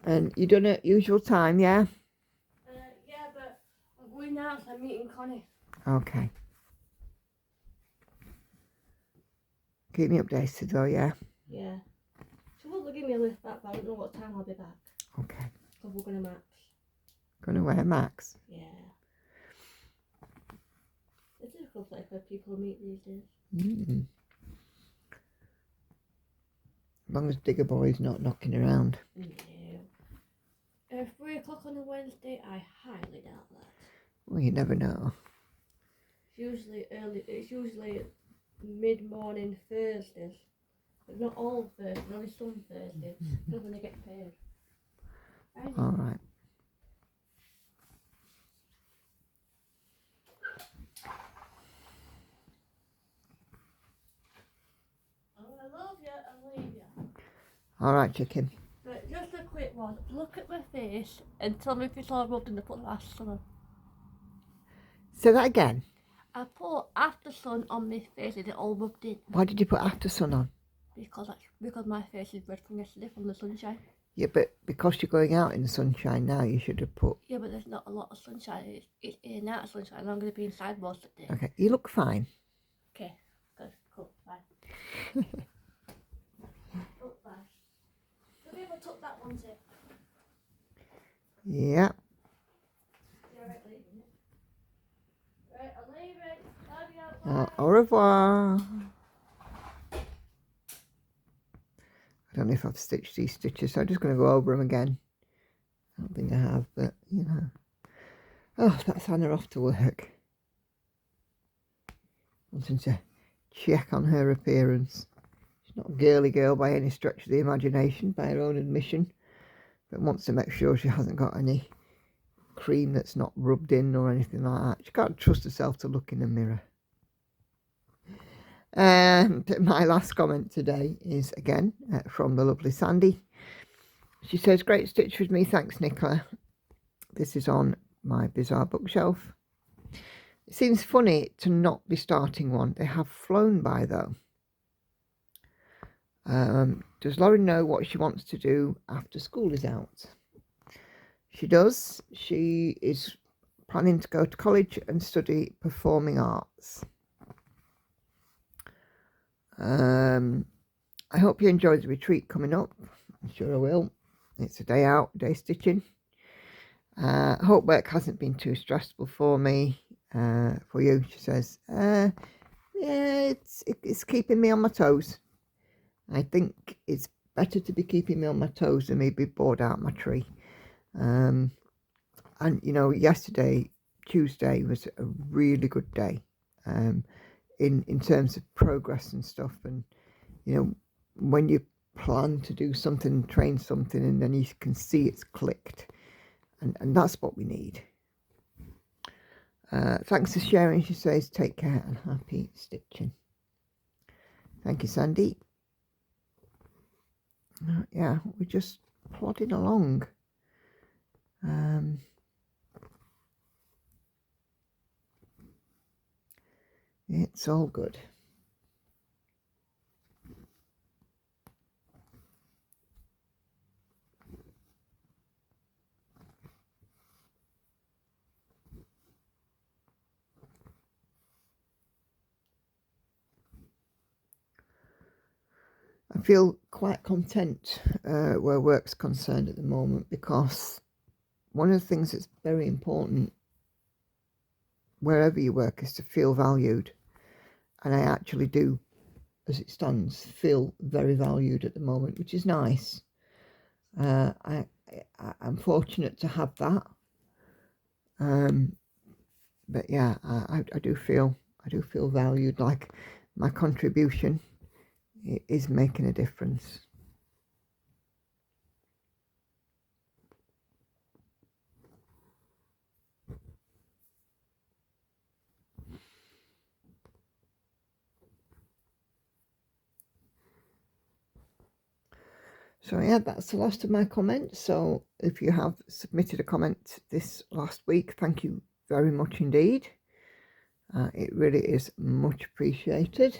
And you done at usual time, yeah? Yeah, but I'm going out, so I'm meeting Connie. Okay. Keep me updated though, yeah? Yeah. She will give me a lift back, but I don't know what time I'll be back. Okay. Because we're going to Max. Gonna wear Max? Yeah. It's a difficult place where people meet these days. Mm. As long as Digger Boy's not knocking around. No. 3 o'clock on a Wednesday, I highly doubt that. Well, you never know. It's usually mid-morning Thursdays. But not all Thursdays, only some Thursdays. Because when they get paid. Alright. I love you and leave you. Alright, chicken. But just a quick one. Look at my face and tell me if it's all rubbed in the put last summer. Say that again. I put after sun on my face and it all rubbed in. Why did you put after sun on? Because my face is red from yesterday from the sunshine. Yeah, but because you're going out in the sunshine now, you should have put... Yeah, but there's not a lot of sunshine. It's in and out of sunshine. I'm going to be inside most of the day. Okay, you look fine. Okay, good, cool, bye. Oh, bye. Have you ever took that one, too? Yeah. You're right, leaving it. Right, I'll leave it. Love ya. Au revoir. I don't know if I've stitched these stitches, so I'm just going to go over them again. I don't think I have, but you know. Oh, that's Hannah off to work. Wanting to check on her appearance. She's not a girly girl by any stretch of the imagination, by her own admission, but wants to make sure she hasn't got any cream that's not rubbed in or anything like that. She can't trust herself to look in the mirror. And my last comment today is again from the lovely Sandy. She says, great stitch with me, thanks Nicola. This is on my bizarre bookshelf. It seems funny to not be starting one. They have flown by though. Does Lauren know what she wants to do after school is out? She does. She is planning to go to college and study performing arts. I hope you enjoy the retreat coming up. I'm sure I will. It's a day out, day stitching. Hope work hasn't been too stressful for me, for you, she says. Yeah, it's keeping me on my toes. I think it's better to be keeping me on my toes than me be bored out my tree. And you know, yesterday, Tuesday, was a really good day. In terms of progress and stuff, and you know, when you plan to do something, train something, and then you can see it's clicked, and that's what we need. Thanks for sharing, she says. Take care and happy stitching. Thank you, Sandy. Yeah, we're just plodding along. It's all good. I feel quite content where work's concerned at the moment, because one of the things that's very important wherever you work is to feel valued, and I actually do, as it stands, feel very valued at the moment, which is nice. I'm fortunate to have that, but yeah, I do feel valued, like my contribution is making a difference. So yeah, that's the last of my comments. So if you have submitted a comment this last week, thank you very much indeed. It really is much appreciated.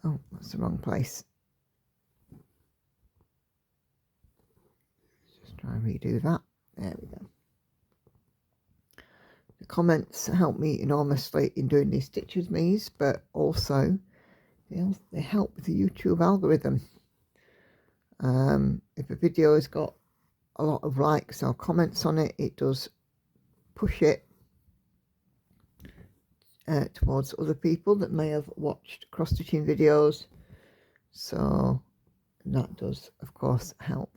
Oh, that's the wrong place. Let's just try and redo that. There we go. The comments help me enormously in doing these stitch with me's, but also they help with the YouTube algorithm. If a video has got a lot of likes or comments on it, it does push it towards other people that may have watched cross-stitching videos, so that does of course help.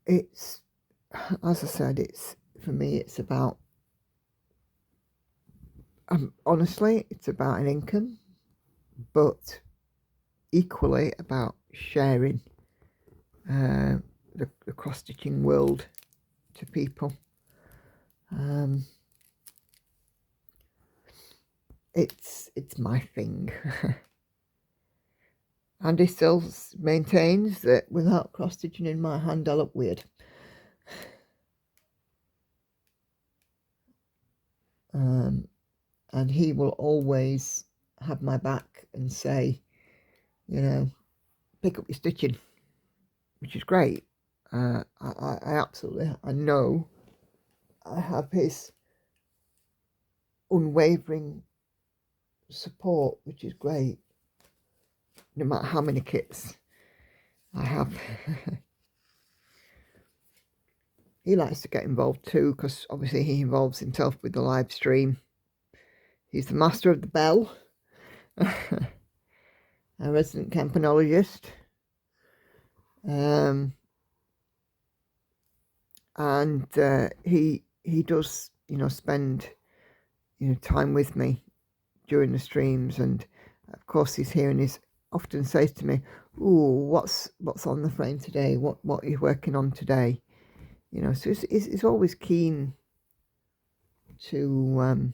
It's, as I said, it's, for me, it's about, honestly, it's about an income, but equally about sharing the cross-stitching world to people. It's my thing. Andy still maintains that without cross-stitching in my hand, I look weird. And he will always have my back and say, you know, pick up your stitching, which is great. I absolutely, I know I have his unwavering support, which is great, no matter how many kits I have. he likes to get involved too, because obviously he involves himself with the live stream. He's the master of the bell, a resident campanologist. And he does, you know, spend, you know, time with me during the streams, and of course he's here and he's often says to me, "Ooh, what's on the frame today? What are you working on today?" You know, so he's always keen to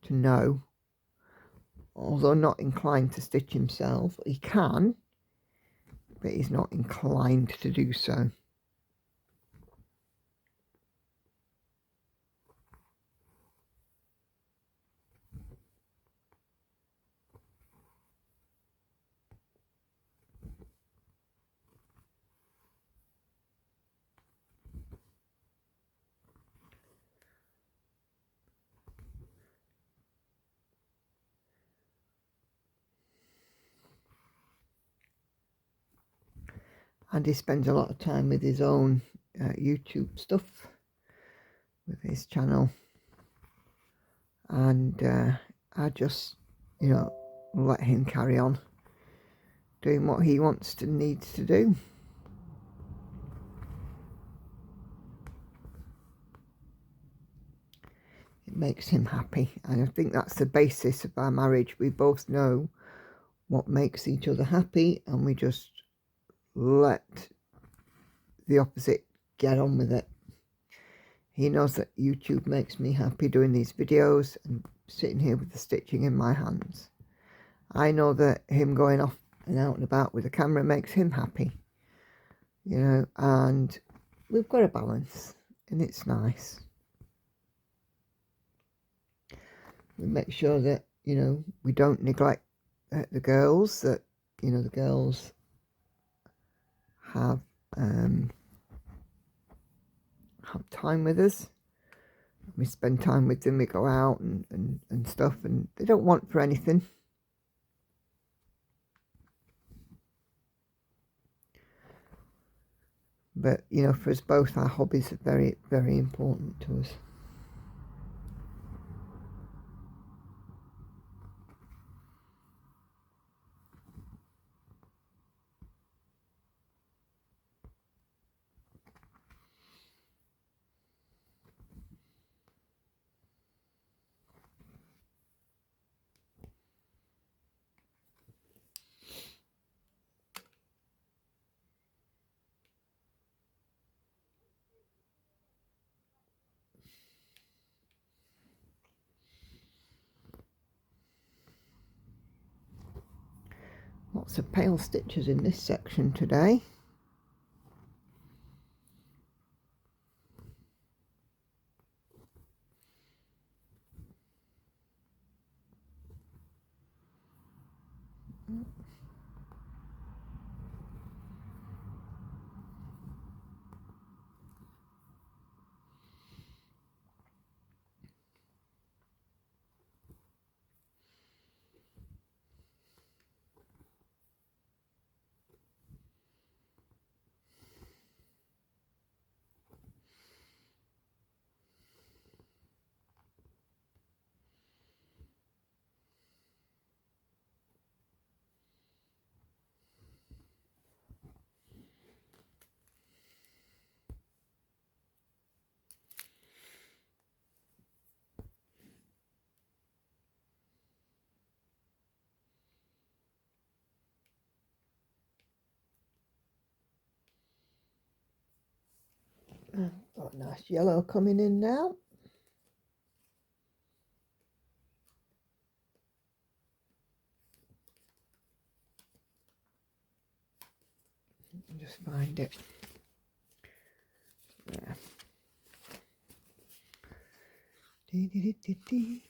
know, although not inclined to stitch himself. He can, but he's not inclined to do so. And he spends a lot of time with his own YouTube stuff, with his channel. And I just, you know, let him carry on doing what he wants to, needs to do. It makes him happy, and I think that's the basis of our marriage. We both know what makes each other happy, and we just let the opposite get on with it. He knows that YouTube makes me happy doing these videos and sitting here with the stitching in my hands. I know that him going off and out and about with the camera makes him happy, you know, and we've got a balance, and it's nice. We make sure that, you know, we don't neglect the girls, that, you know, the girls have time with us. We spend time with them, we go out and stuff, and they don't want for anything. But, you know, for us both, our hobbies are very, very important to us. Lots of pale stitches in this section today. Got a nice yellow coming in now. Just find it. There.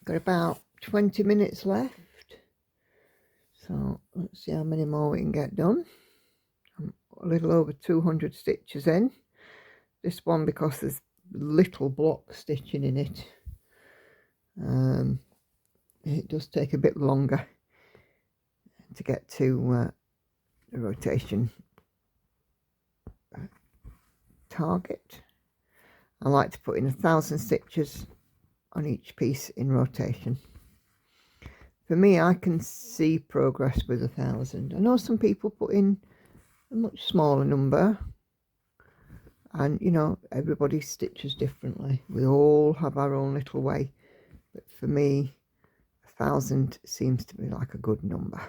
Got about 20 minutes left. So let's see how many more we can get done. I'm a little over 200 stitches in. This one, because there's little block stitching in it, it does take a bit longer to get to the rotation target. I like to put in 1,000 stitches on each piece in rotation. For me, I can see progress with 1,000. I know some people put in a much smaller number, and you know, everybody stitches differently. We all have our own little way, but for me, 1,000 seems to be like a good number.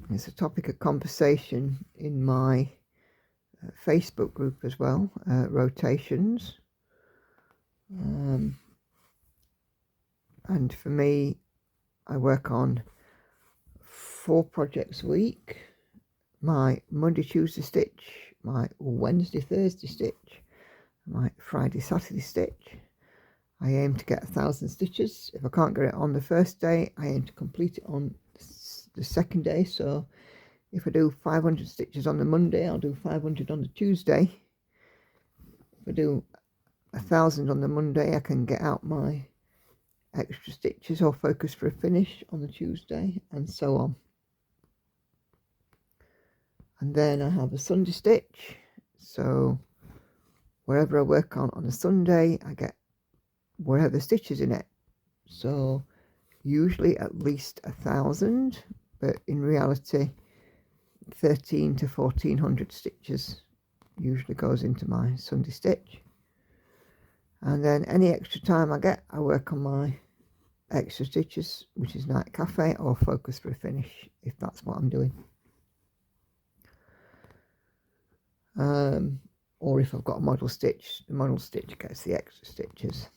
It's a topic of conversation in my Facebook group as well, rotations. And for me, I work on 4 projects a week. My Monday, Tuesday stitch, my Wednesday, Thursday stitch, my Friday, Saturday stitch. I aim to get 1,000 stitches. If I can't get it on the first day, I aim to complete it on the second day. So if I do 500 stitches on the Monday, I'll do 500 on the Tuesday. If I do 1,000 on the Monday, I can get out my extra stitches or focus for a finish on the Tuesday, and so on. And then I have a Sunday stitch, so wherever I work on a Sunday, I get whatever stitches in it. So usually at least 1,000, but in reality 13 to 1,400 stitches usually goes into my Sunday stitch. And then any extra time I get, I work on my extra stitches, which is night cafe or focus for a finish, if that's what I'm doing. Or if I've got a model stitch, the model stitch gets the extra stitches.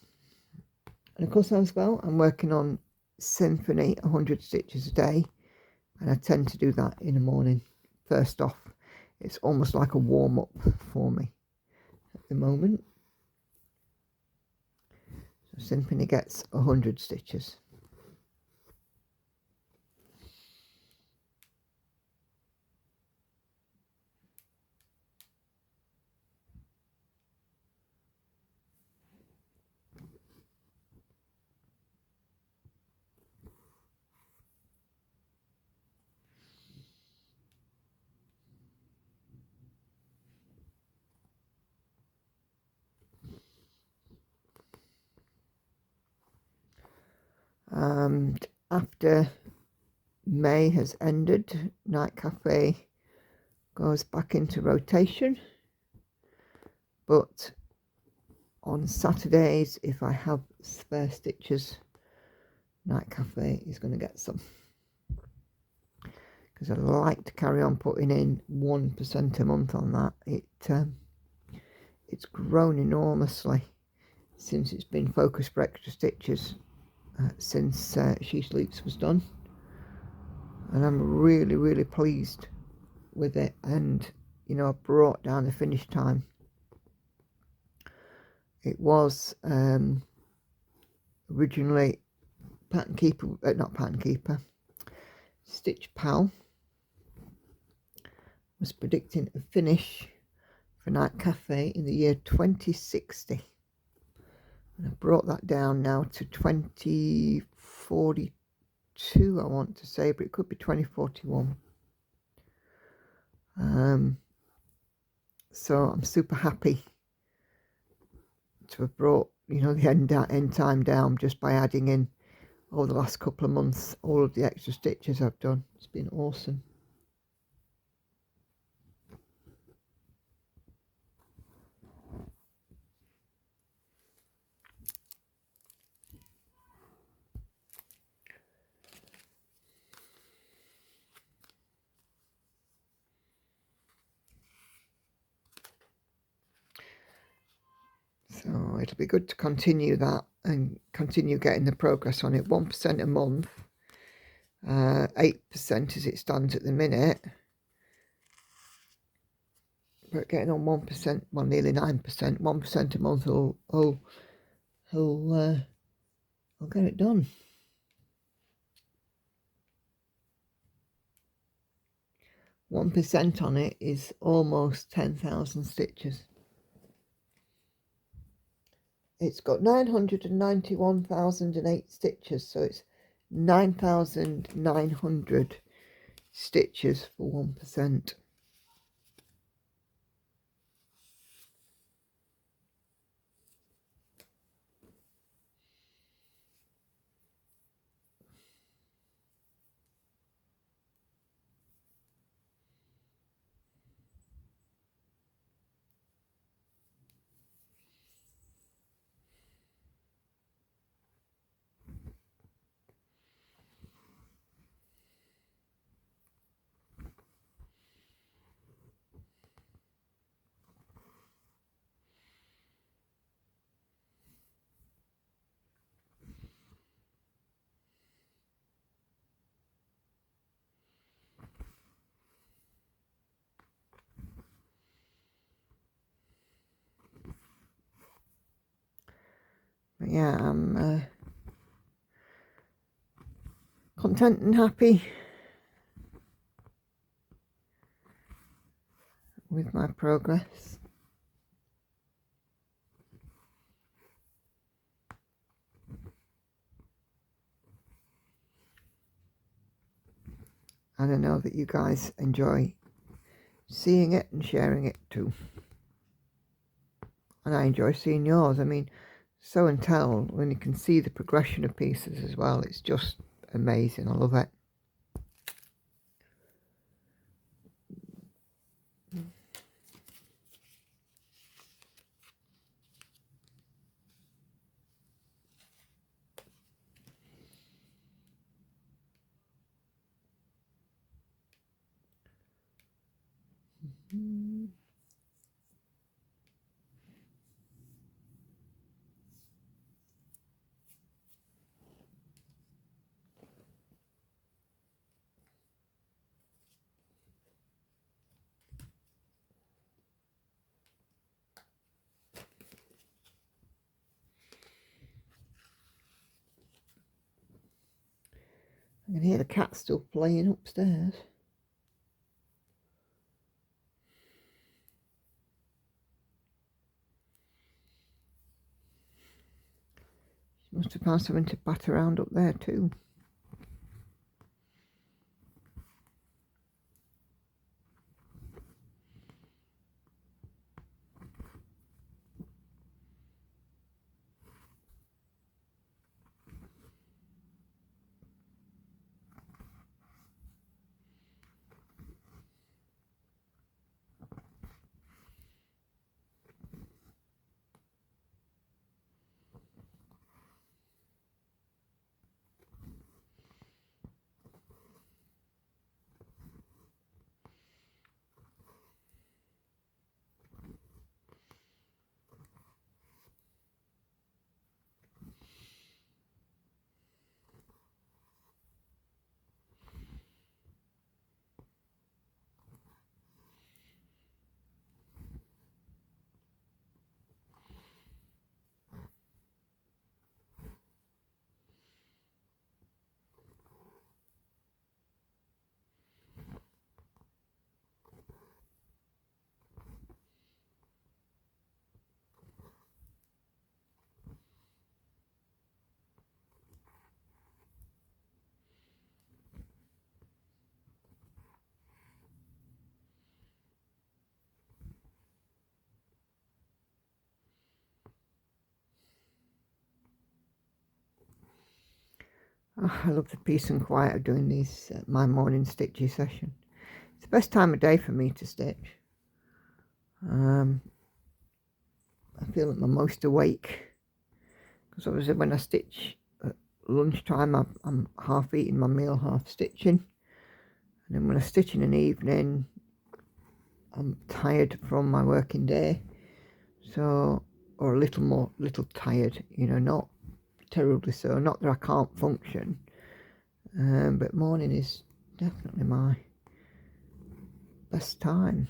And of course, as well, I'm working on Symphony 100 stitches a day, and I tend to do that in the morning. First off, it's almost like a warm-up for me at the moment. So Symphony gets 100 stitches. And after May has ended, Night Cafe goes back into rotation. But on Saturdays, if I have spare stitches, Night Cafe is going to get some. Because I like to carry on putting in 1% a month on that. It's grown enormously since it's been focused for extra stitches. Since She Sleeps was done, and I'm really pleased with it. And you know, I brought down the finish time. It was originally Stitch Pal was predicting a finish for Night Cafe in the year 2060. And I brought that down now to 2042, I want to say, but it could be 2041. So I'm super happy to have brought, you know, the end time down just by adding in over the last couple of months all of the extra stitches I've done. It's been awesome. So it'll be good to continue that and continue getting the progress on it. 1% a month, 8% as it stands at the minute, but getting on 1%, well, nearly 9%, 1% a month will get it done. %1 on it is almost 10,000 stitches. it's got 991,008 stitches, so it's 9,900 stitches for 1%. But yeah, I'm content and happy with my progress. And I know that you guys enjoy seeing it and sharing it too. And I enjoy seeing yours. I mean, show and tell, when you can see the progression of pieces as well, it's just amazing. I love it. I can hear the cat still playing upstairs. She must have found something to bat around up there too. Oh, I love the peace and quiet of doing these, my morning stitchy session. It's the best time of day for me to stitch. I feel like I'm most awake, because obviously when I stitch at lunchtime, I'm half eating my meal, half stitching. And then when I stitch in an evening, I'm tired from my working day. So, or a little tired, you know, not terribly so. Not that I can't function, but morning is definitely my best time.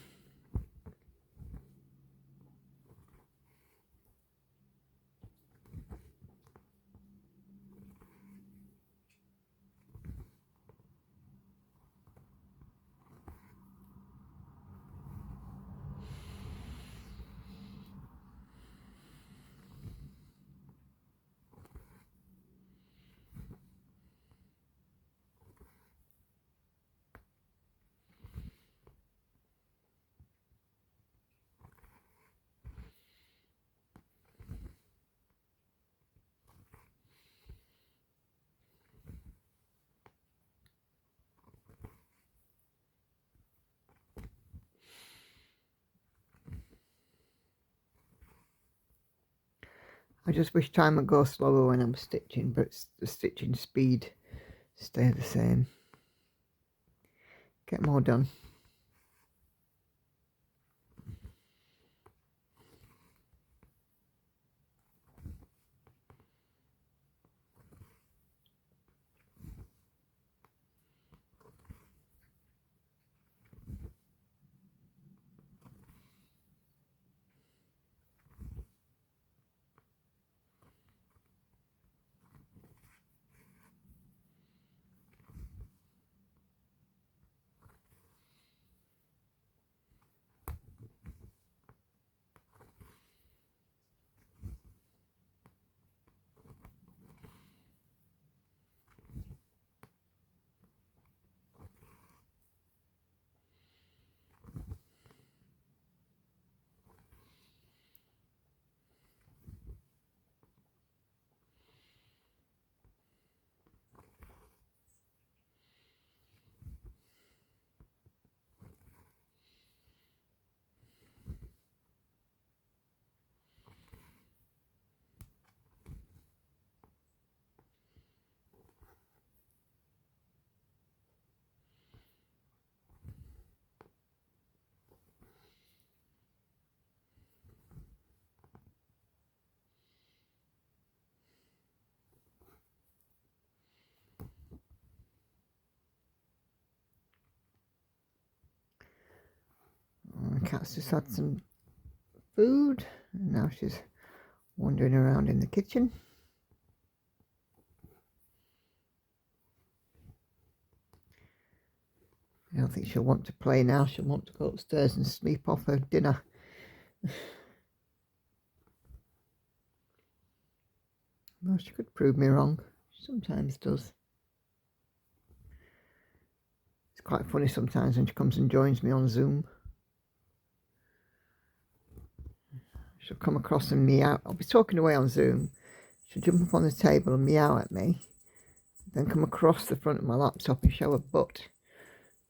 I just wish time would go slower when I'm stitching, but the stitching speed stay the same. Get more done. The cat's just had some food, and now she's wandering around in the kitchen. I don't think she'll want to play now. She'll want to go upstairs and sleep off her dinner. Well, she could prove me wrong. She sometimes does. It's quite funny sometimes when she comes and joins me on Zoom. She'll come across and meow. I'll be talking away on Zoom. She'll jump up on the table and meow at me. Then come across the front of my laptop and show her butt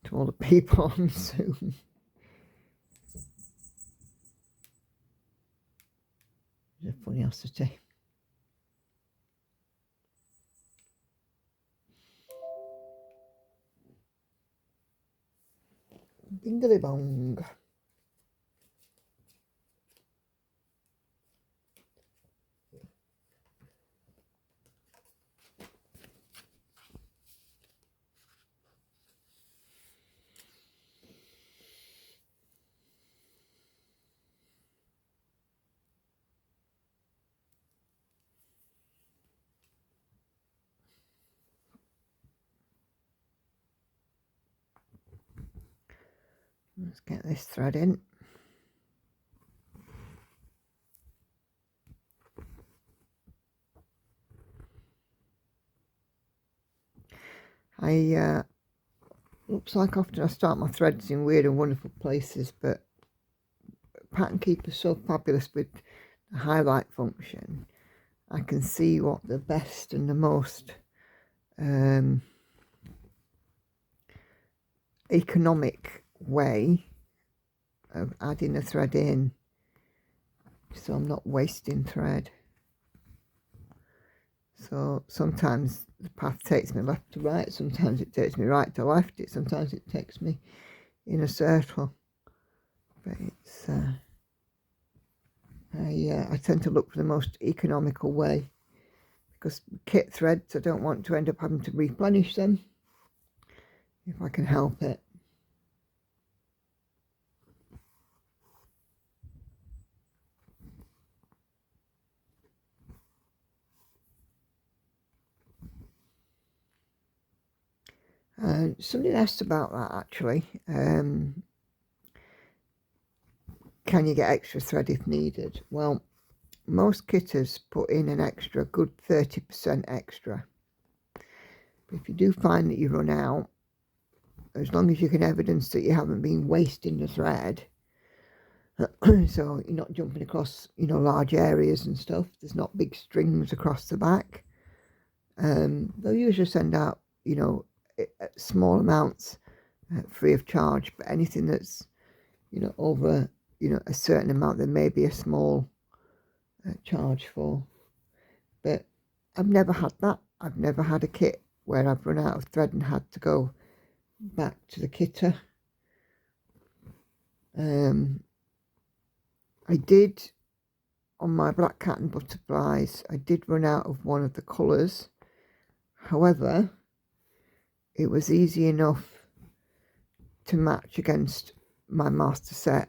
to all the people on Zoom. It's a funniosity. Dingly bong. Let's get this thread in. Looks like often I start my threads in weird and wonderful places, but Pattern Keeper's so fabulous with the highlight function. I can see what the best and the most economic way of adding a thread in, so I'm not wasting thread. So sometimes the path takes me left to right, sometimes it takes me right to left, sometimes it takes me in a circle, but it's I tend to look for the most economical way, because kit threads I don't want to end up having to replenish them if I can help it. And somebody asked about that actually. Can you get extra thread if needed? Well, most kitters put in an extra good 30% extra. But if you do find that you run out, as long as you can evidence that you haven't been wasting the thread, so you're not jumping across, you know, large areas and stuff, there's not big strings across the back, they'll usually send out, you know, small amounts free of charge. But anything that's, you know, over, you know, a certain amount, there may be a small charge for. But I've never had that. I've never had a kit where I've run out of thread and had to go back to the kitter. I did, on my black cat and butterflies, I did run out of one of the colours. However, it was easy enough to match against my master set,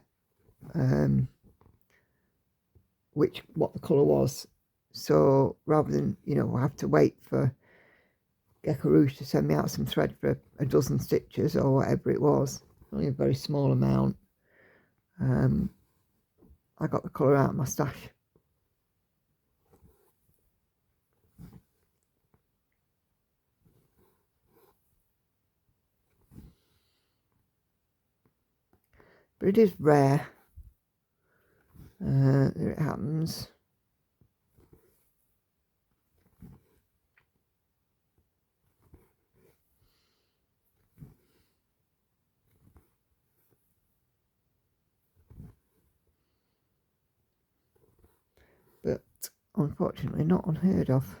what the colour was. So rather than, you know, have to wait for Geckorouge to send me out some thread for a dozen stitches or whatever it was, only a very small amount, I got the colour out of my stash. But it is rare. There it happens. But unfortunately not unheard of.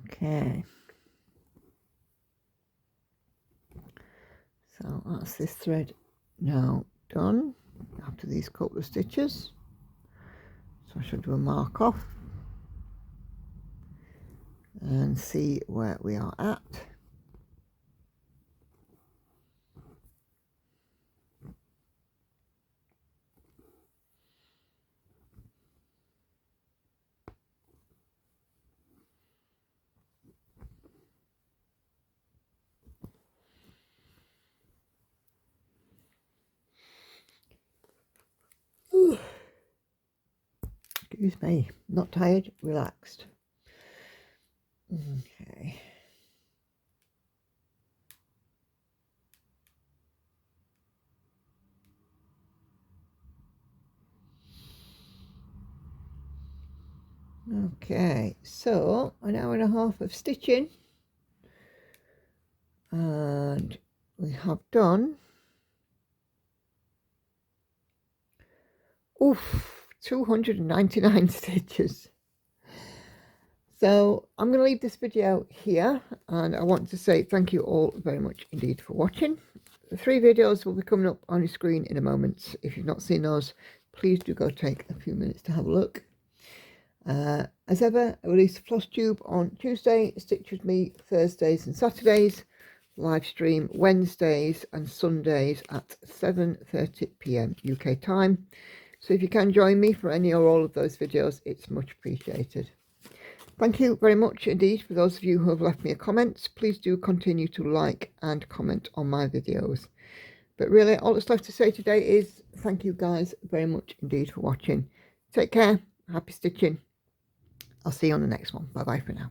Okay, so that's this thread now done after these couple of stitches. So I should do a mark off and see where we are at. Excuse me, not tired, relaxed. Okay. Okay, so an hour and a half of stitching, and we have done 299 stitches. So I'm going to leave this video here, and I want to say thank you all very much indeed for watching. The 3 videos will be coming up on your screen in a moment. If you've not seen those, please do go take a few minutes to have a look. As ever, I release Flosstube on Tuesday, Stitch with me Thursdays and Saturdays, live stream Wednesdays and Sundays at 7:30 p.m. UK time. So if you can join me for any or all of those videos, it's much appreciated. Thank you very much indeed for those of you who have left me a comment. Please do continue to like and comment on my videos. But really, all that's left to say today is thank you guys very much indeed for watching. Take care. Happy stitching. I'll see you on the next one. Bye bye for now.